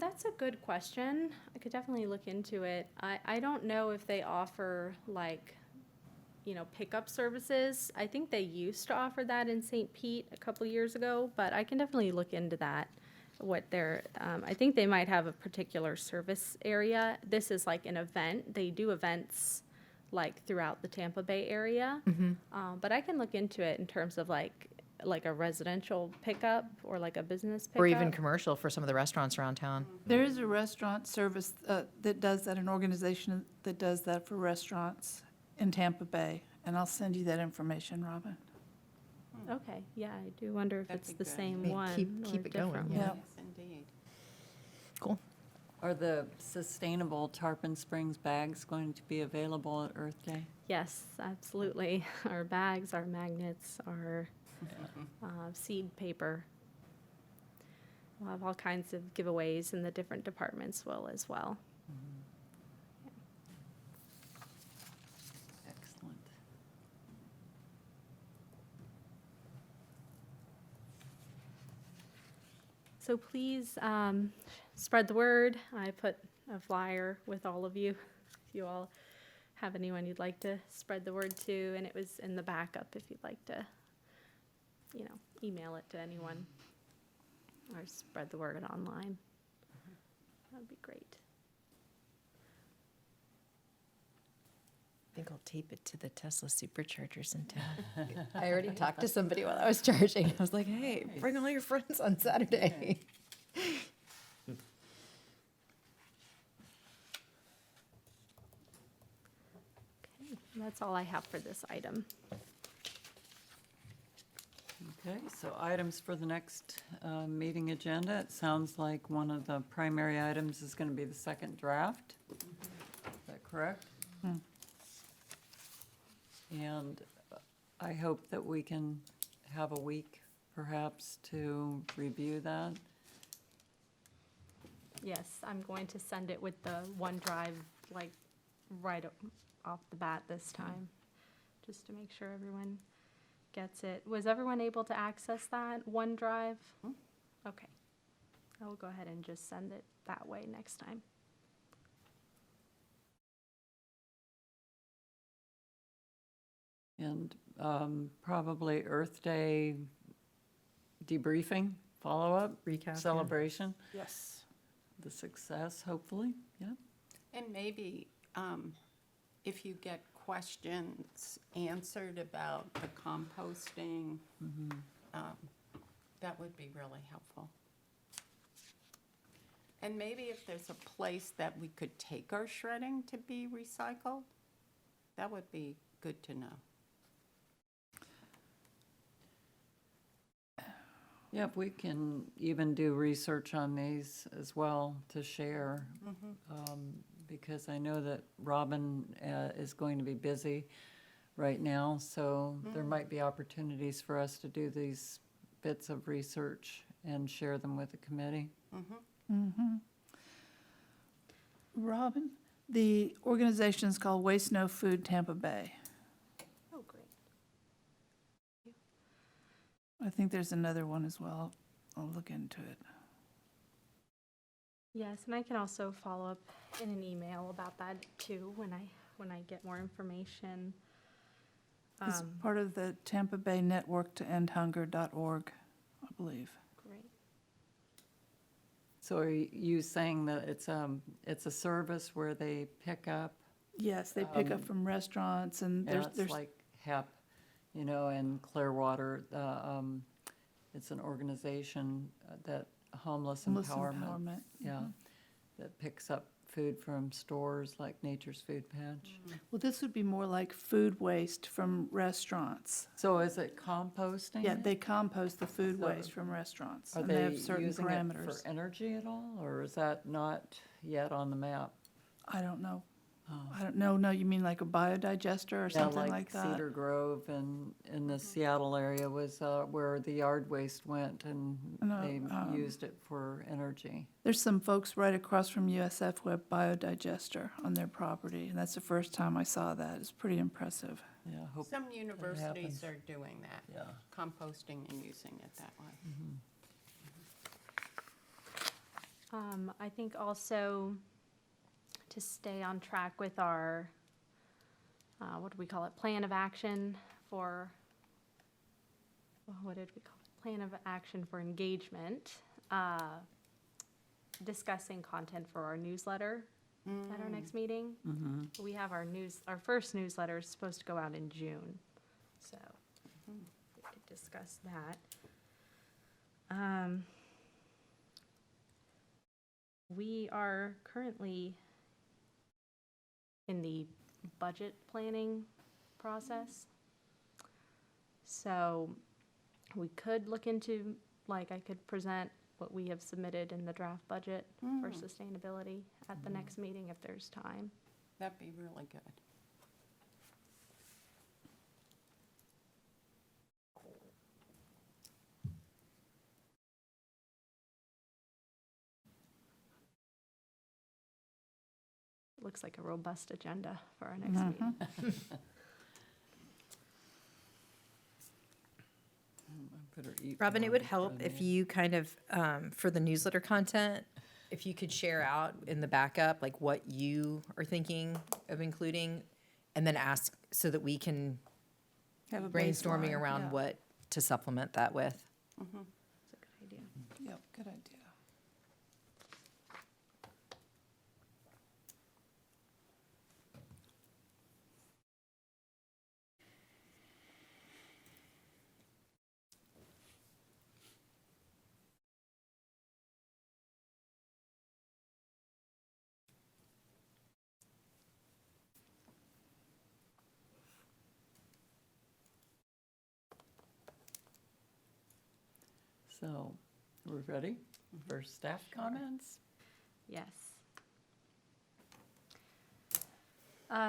That's a good question. I could definitely look into it. I don't know if they offer pickup services. I think they used to offer that in St. Pete a couple years ago, but I can definitely look into that. I think they might have a particular service area. This is like an event. They do events like throughout the Tampa Bay area. But I can look into it in terms of like a residential pickup or like a business pickup. Or even commercial for some of the restaurants around town? There is a restaurant service that does that, an organization that does that for restaurants in Tampa Bay, and I'll send you that information, Robin. Okay, yeah, I do wonder if That'd it's be the good. same Hey, one keep or it going, different yeah. one. Yes, indeed. Cool. Are the sustainable Tarpon Springs bags going to be available at Earth Day? Yes, absolutely. Our bags, our magnets, our seed paper. We'll have all kinds of giveaways, and the different departments will as well. Excellent. So please spread the word. I put a flyer with all of you. If you all have anyone you'd like to spread the word to, and it was in the backup if you'd like to, email it to anyone or spread the word online. That would be great. I think I'll tape it to the Tesla superchargers in town. I already talked to somebody while I was charging. I was like, hey, bring all your friends on Saturday. Okay, that's all I have for this item. Okay, so items for the next meeting agenda. It sounds like one of the primary items is going to be the second draft. Is that correct? And I hope that we can have a week perhaps to review that. Yes, I'm going to send it with the OneDrive, like, right off the bat this time, just to make sure everyone gets it. Was everyone able to access that OneDrive? Okay. I will go ahead and just send it that way next time. And probably Earth Day debriefing, follow-up, Recap. yeah. celebration, Yes. the success, hopefully, yeah. And maybe if you get questions answered about the composting, that would be really helpful. And maybe if there's a place that we could take our shredding to be recycled, that would be good to know. Yeah, if we can even do research on these as well to share, because I know that Robin is going to be busy right now, so there might be opportunities for us to do these bits of research and share them with the committee. Robin, the organization is called Waste No Food Tampa Bay. Oh, great. I think there's another one as well. I'll look into it. Yes, and I can also follow up in an email about that too when I get more information. It's part of the Tampa Bay Network to End Hunger.org, I believe. Great. So are you saying that it's a service where they pick up? Yes, they pick up from restaurants and Yeah, there's it's like HEP, you know, and Clearwater. It's an organization that homeless homeless empowerment, empowerment. yeah, that picks up food from stores like Nature's Food Patch. Well, this would be more like food waste from restaurants. So is it composting? Yeah, they compost the food So waste from restaurants. Are And they they have certain using it parameters. for energy at all, or is that not yet on the map? I don't know. I don't know. No, you mean like a biodigester or Yeah, something like that? Cedar Grove and in the Seattle area was where the yard waste went, and No, they used it for energy. There's some folks right across from USF who have biodigester on their property, and that's the first time I saw that. It's pretty impressive. Yeah, hope, Some universities happens. are doing that, yeah. composting and using it that way. I think also to stay on track with our, what do we call it, plan of action for, what did we call it? Plan of action for engagement, discussing content for our newsletter at our next meeting. We have our first newsletter is supposed to go out in June, so we could discuss that. We are currently in the budget planning process. So we could look into, like, I could present what we have submitted in the draft budget for sustainability at the next meeting if there's time. That'd be really good. Looks like a robust agenda for our next meeting. I better eat Robin, it more would before help the if meeting. you kind of, for the newsletter content, if you could share out in the backup, like what you are thinking of including, and then ask so that we can Have a brainstorming baseline, around yeah. what to supplement that with. That's a good idea. Yep, good idea. So, we're ready for staff comments? Yes.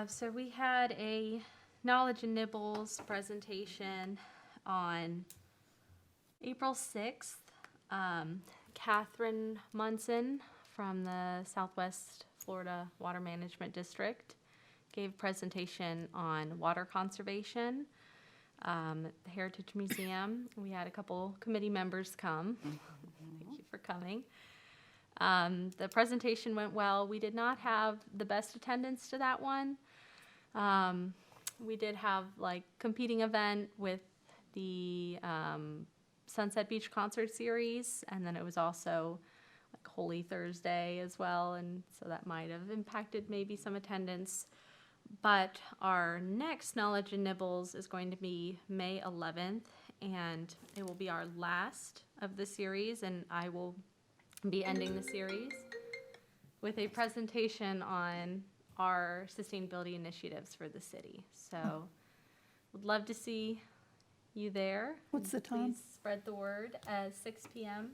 So we had a Knowledge and Nibbles presentation on April 6th. Catherine Munson from the Southwest Florida Water Management District gave a presentation on water conservation at the Heritage Museum. We had a couple committee members come. Thank you for coming. The presentation went well. We did not have the best attendance to that one. We did have like competing event with the Sunset Beach Concert Series, and then it was also like Holy Thursday as well, and so that might have impacted maybe some attendance. But our next Knowledge and Nibbles is going to be May 11th, and it will be our last of the series, and I will be ending the series with a presentation on our sustainability initiatives for the city. So would love to see you there. What's the time? Please spread the word at 6 p.m.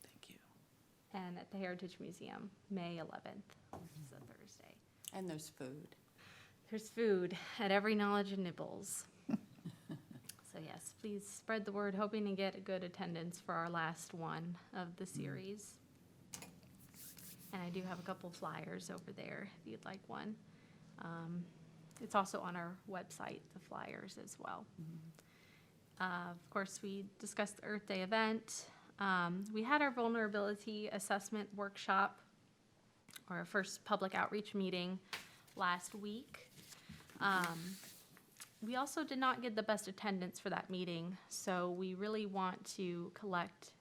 Thank you. and at the Heritage Museum, May 11th. It's a Thursday. And there's food. There's food at every Knowledge and Nibbles. So yes, please spread the word, hoping to get a good attendance for our last one of the series. And I do have a couple flyers over there if you'd like one. It's also on our website, the flyers as well. Of course, we discussed the Earth Day event. We had our vulnerability assessment workshop, or our first public outreach meeting last week. We also did not get the best attendance for that meeting, so we really want to collect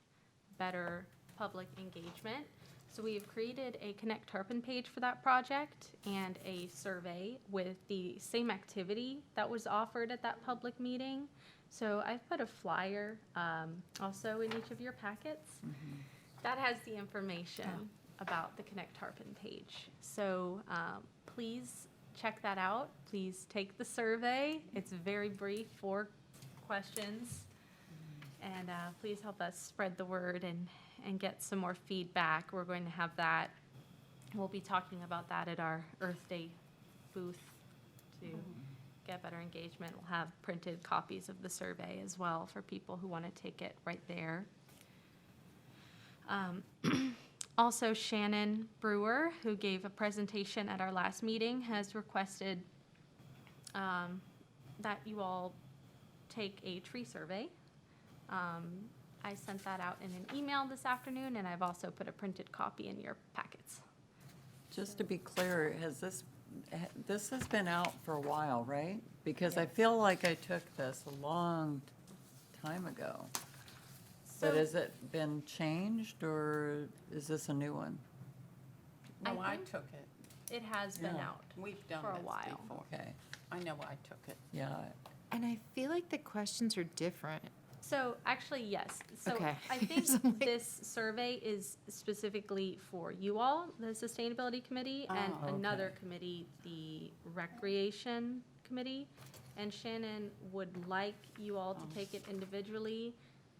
better public engagement. So we have created a Connect Tarpon page for that project and a survey with the same activity that was offered at that public meeting. So I've put a flyer also in each of your packets. That has the information about the Connect Tarpon page. So please check that out. Please take the survey. It's very brief, 4 questions. And please help us spread the word and get some more feedback. We're going to have that. We'll be talking about that at our Earth Day booth to get better engagement. We'll have printed copies of the survey as well for people who want to take it right there. Also, Shannon Brewer, who gave a presentation at our last meeting, has requested that you all take a tree survey. I sent that out in an email this afternoon, and I've also put a printed copy in your packets. Just to be clear, this has been out for a while, right? Because I feel like I took this a long time ago. But So- has it been changed, or is this a new one? No, I think- took it. It has been Yeah. out. We've done For a this while. before. Okay, I know I took it. yeah. And I feel like the questions are different. So actually, yes. So Okay. I think So I'm like- this survey is specifically for you all, the Sustainability Committee, and Oh, another committee, the Recreation Committee. And Shannon would like you all to take it individually,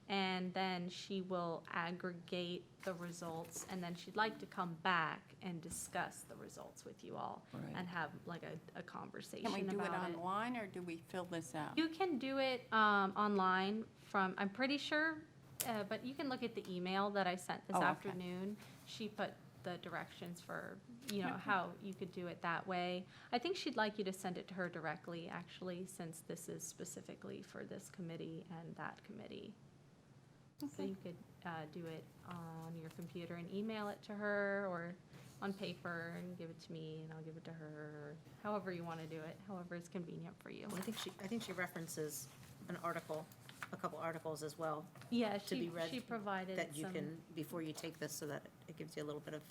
and then she will aggregate the results, and then she'd like to come back and discuss the results with you all Right. and have like a conversation Can we do it about it. online, or do we fill this out? You can do it online from, I'm pretty sure, but you can look at the email that I sent this Oh, okay. afternoon. She put the directions for, how you could do it that way. I think she'd like you to send it to her directly, actually, since this is specifically for this committee and that committee. So you could do it on your computer and email it to her, or on paper and give it to me, and I'll give it to her, or however you want to do it, however is convenient for you. I think she references an article, a couple articles as well, Yeah, to be read she provided that you some, can, before you take this, so that it gives you a little bit of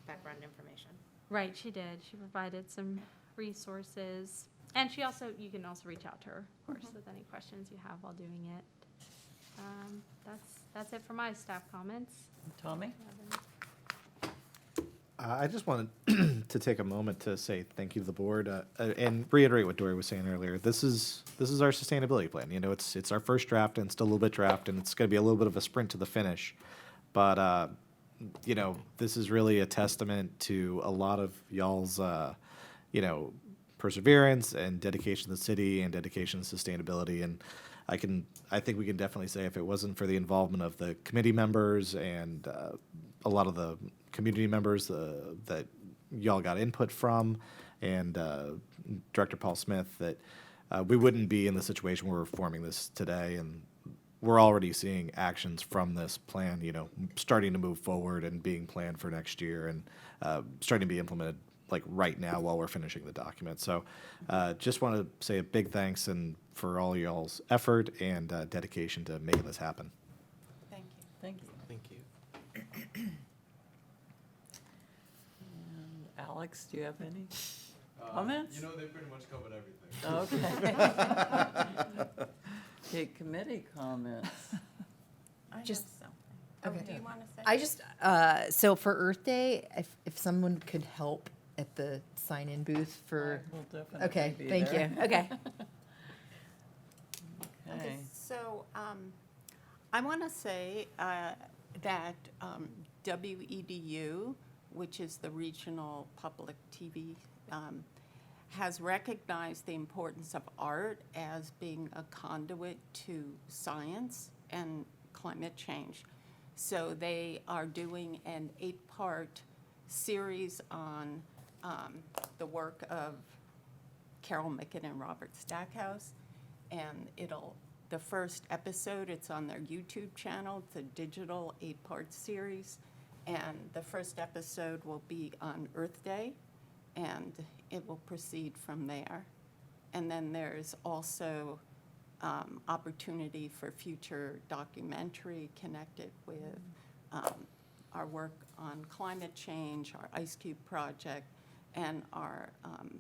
background information. right, she did. She provided some resources. And she also, you can also reach out to her, of course, with any questions you have while doing it. That's it for my staff comments. Tommy? I just wanted to take a moment to say thank you to the board and reiterate what Dory was saying earlier. This is our sustainability plan. It's our first draft and it's still a little bit draft, and it's going to be a little bit of a sprint to the finish. But this is really a testament to a lot of y'all's perseverance and dedication to the city and dedication to sustainability. And I think we can definitely say, if it wasn't for the involvement of the committee members and a lot of the community members that y'all got input from, and Director Paul Smith, that we wouldn't be in the situation where we're forming this today. And we're already seeing actions from this plan, starting to move forward and being planned for next year, and starting to be implemented like right now while we're finishing the document. So just want to say a big thanks and for all y'all's effort and dedication to making this happen. Thank you. Thank you. Thank you. And Alex, do you have any comments? they pretty much covered everything. Okay. Okay, committee comments. I have Just- something. Oh, okay. do you want to say? I just, so for Earth Day, if someone could help at the sign-in booth for, I will definitely okay, be thank there. you, okay. Okay. So, I want to say that WEDU which is the regional public TV, has recognized the importance of art as being a conduit to science and climate change. So they are doing an 8-part series on the work of Carol Micken and Robert Stackhouse. And the first episode, it's on their YouTube channel. It's a digital 8-part series. And the first episode will be on Earth Day, and it will proceed from there. And then there's also opportunity for future documentary connected with our work on climate change, our Ice Cube project, and our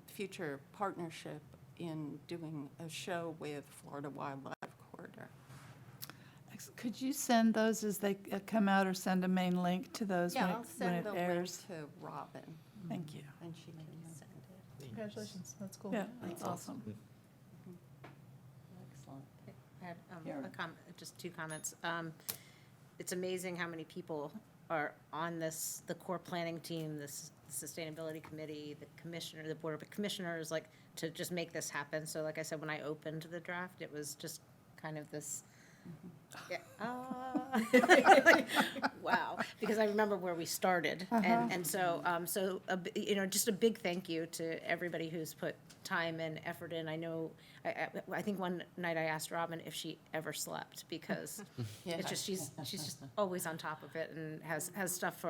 future partnership in doing a show with Florida Wildlife Corridor. Could you send those as they come out, or send a main link to those Yeah, when I'll it send the link airs? to Robin, Thank you. and she can send it. Congratulations, that's cool. Yeah, that's awesome. Excellent. I had Karen. just 2 comments. It's amazing how many people are on this, the core planning team, this sustainability committee, the commissioner, the board of commissioners, like, to just make this happen. So like I said, when I opened the draft, it was just kind of this, yeah, wow, because I remember where we started. And so, just a big thank you to everybody who's put time and effort in. I know, I think one night I asked Robin if she ever slept, because it's just, she's just always on top of it and has stuff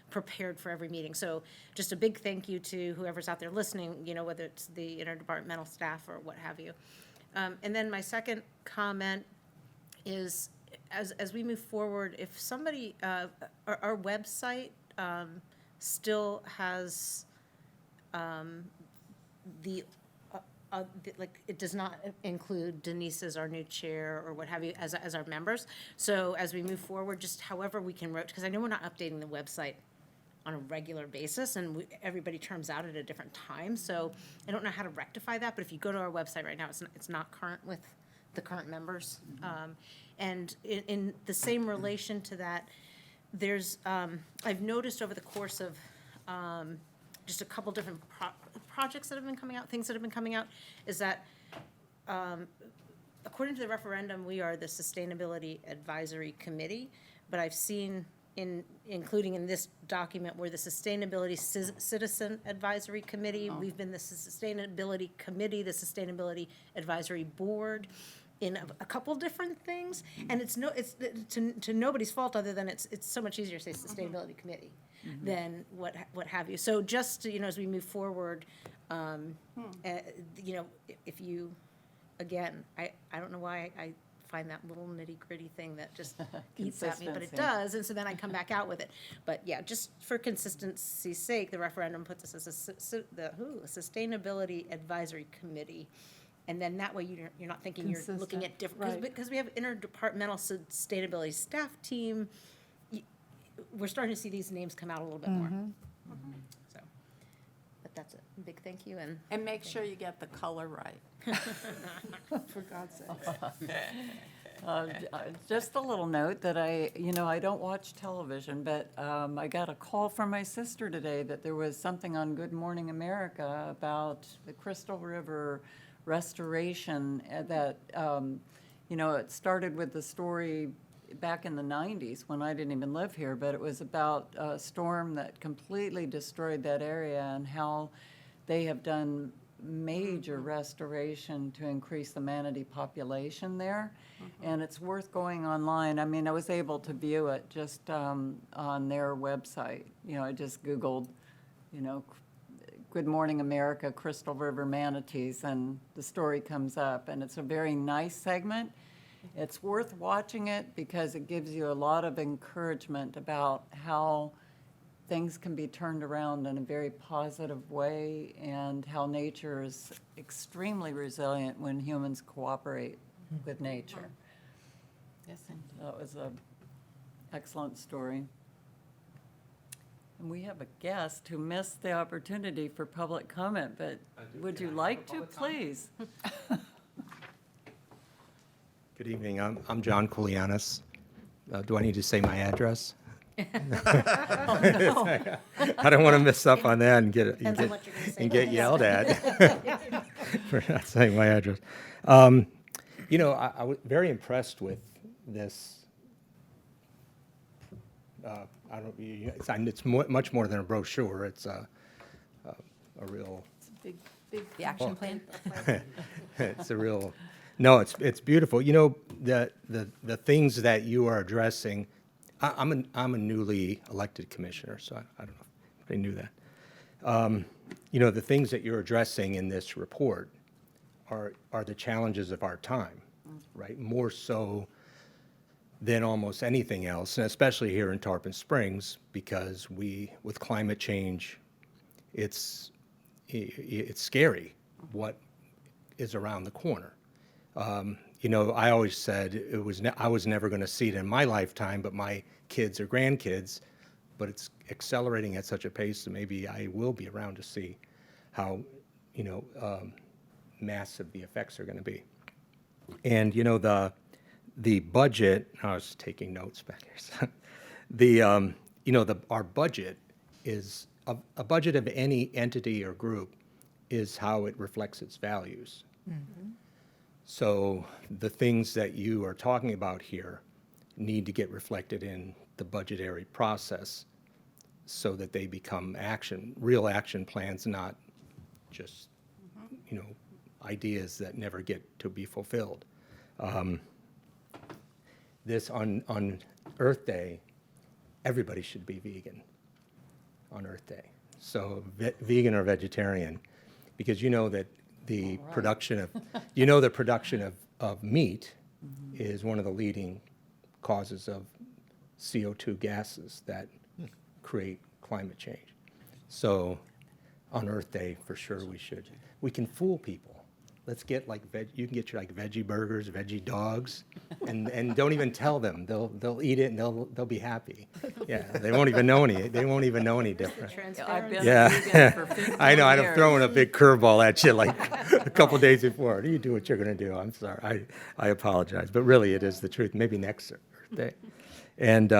prepared for every meeting. So just a big thank you to whoever's out there listening, whether it's the interdepartmental staff or what have you. And then my second comment is, as we move forward, if somebody, our website still has like, it does not include Denise as our new chair or what have you as our members. So as we move forward, just however we can, because I know we're not updating the website on a regular basis, and everybody turns out at a different time. So I don't know how to rectify that, but if you go to our website right now, it's not current with the current members. And in the same relation to that, there's, I've noticed over the course of just a couple different projects that have been coming out, things that have been coming out, is that according to the referendum, we are the Sustainability Advisory Committee, but I've seen including in this document, we're the Sustainability Citizen Advisory Committee. We've been the Sustainability Committee, the Sustainability Advisory Board, in a couple different things. And it's to nobody's fault, other than it's so much easier to say Sustainability Committee than what have you. So just, as we move forward, if you, again, I don't know why I find that little nitty-gritty thing that just eats at me, but it Consistency. does, and so then I come back out with it. But yeah, just for consistency's sake, the referendum puts us as a Sustainability Advisory Committee. And then that way you're not thinking you're looking at different, right. because we have interdepartmental sustainability staff team. We're starting to see these names come out a little bit more. So, but that's it. Big thank you, And make sure you get the color right. For God's sake. Just a little note that I don't watch television, but I got a call from my sister today that there was something on Good Morning America about the Crystal River restoration that, it started with the story back in the 90s when I didn't even live here, but it was about a storm that completely destroyed that area and how they have done major restoration to increase the manatee population there. And it's worth going online. I mean, I was able to view it just on their website. I just Googled, Good Morning America, Crystal River manatees, and the story comes up. And it's a very nice segment. It's worth watching it because it gives you a lot of encouragement about how things can be turned around in a very positive way, and how nature is extremely resilient when humans cooperate with nature. Yes, indeed. That was an excellent story. And we have a guest who missed the opportunity for public comment, but would you like to, please? Good evening. I'm John Koulianis. Do I need to say my address? I don't want to mess up on that and get Depends on what you're gonna say. and get yelled at for not saying my address. You know, I was very impressed with this. I don't. It's much more than a brochure. It's a real. The action plan? It's a real. No, it's beautiful. You know, the things that you are addressing. I'm a newly elected commissioner, so I don't know if they knew that. You know, the things that you're addressing in this report are the challenges of our time, right? More so than almost anything else, and especially here in Tarpon Springs, because with climate change, it's scary what is around the corner. You know, I always said I was never going to see it in my lifetime, but my kids or grandkids. But it's accelerating at such a pace that maybe I will be around to see how, you know, massive the effects are going to be. And you know, the budget. I was taking notes back here. So you know, our budget is a budget of any entity or group is how it reflects its values. So the things that you are talking about here need to get reflected in the budgetary process so that they become real action plans, not just, you know, ideas that never get to be fulfilled. This on Earth Day, everybody should be vegan on Earth Day. So vegan or vegetarian, because you know that the production of meat is one of the leading causes of CO2 gases that create climate change. So on Earth Day, for sure, we can fool people. Let's get you can get your veggie burgers, veggie dogs, and don't even tell them. They'll eat it and they'll be happy. Yeah, they won't even know any different. I've been Yeah. vegan for 15 I know, I'd have years. thrown a big curveball at you like a couple days before. You do what you're going to do. I'm sorry. I apologize. But really, it is the truth. Maybe next Earth Day. And,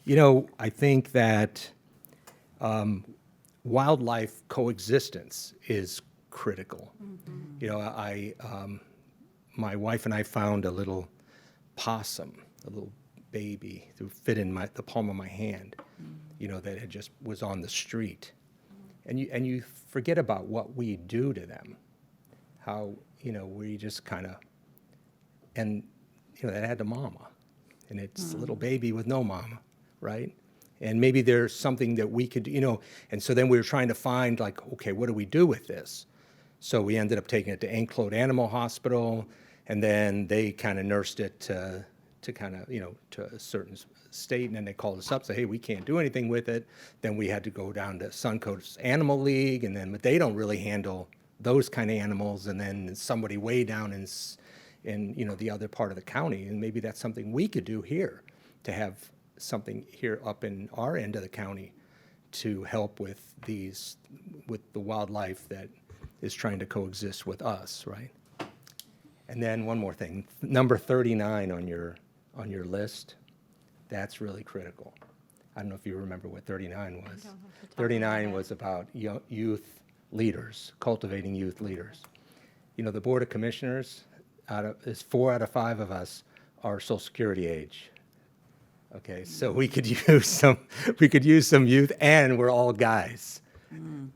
you know, I think that wildlife coexistence is critical. You know, my wife and I found a little possum, a little baby, to fit in the palm of my hand, you know, that was on the street. And you forget about what we do to them, how, you know, we just kind of, and, you know, that had a mama, and it's a little baby with no mama, right? And maybe there's something that we could, you know, and so then we were trying to find, okay, what do we do with this? So we ended up taking it to Anclote Animal Hospital, and then they kind of nursed it to kind of, you know, to a certain state, and then they called us up, say, hey, we can't do anything with it. Then we had to go down to Suncoast Animal League, but they don't really handle those kind of animals, and then somebody way down in you know, the other part of the county, and maybe that's something we could do here, to have something here up in our end of the county to help with the wildlife that is trying to coexist with us, right? And then one more thing, number 39 on your list, that's really critical. I don't know if you remember what 39 was. 39 was about youth leaders, cultivating youth leaders. You know, the Board of Commissioners, 4 out of 5 of us are Social Security age. Okay, so we could use some youth, and we're all guys.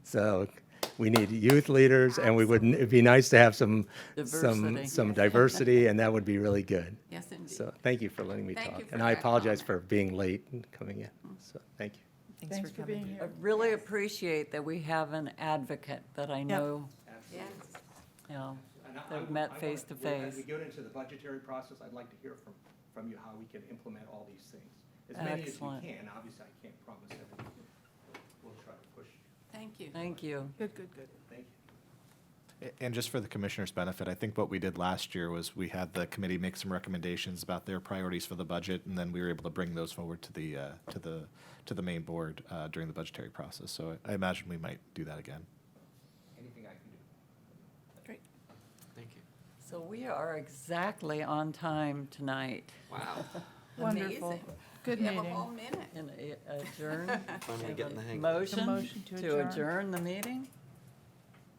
So we need youth leaders, and it'd be nice to have some diversity, and that would be really good. Yes, indeed. So thank you for letting me Thank talk. you for And I that apologize comment. for being late and coming in. So thank you. Thanks for being I here. really appreciate that we have an advocate that I know, Yes. you know, they've met face to face. As we get into the budgetary process, I'd like to hear from you how we can implement all these things. As many as we Excellent. can. Obviously, I can't promise everything. We'll try to push. Thank you. Thank you. Good. Thank you. And just for the commissioner's benefit, I think what we did last year was we had the committee make some recommendations about their priorities for the budget, and then we were able to bring those forward to the main board during the budgetary process. So I imagine we might do that again. Anything I can do. Great. Thank you. So we are exactly on time tonight. Wow. Wonderful. Amazing. Good You have a meeting. whole minute. And adjourn? Finally getting the hang of it. Motion motion to to adjourn. adjourn the meeting?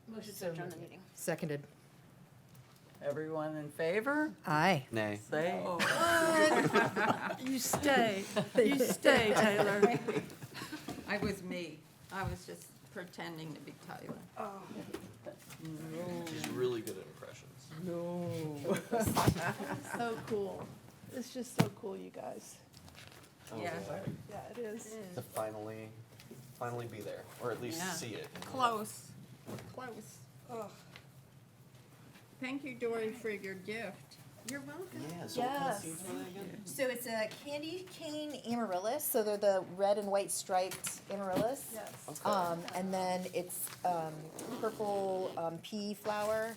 Motion to adjourn the meeting. Seconded. Everyone in favor? Aye. Nay. Say. You stay, you stay, Taylor. I was me. I was just pretending to be Tyler. She's really good at impressions. So cool. It's just so cool, you guys. Yeah. Yeah, it is. To finally be there, or at least Yeah. see it. Close, close. Thank you, Dory, for your gift. You're welcome. Yeah, so what kind of seeds were they again? So it's a candy cane amaryllis, so they're the red and white striped amaryllis. Yes. And then it's purple pea flower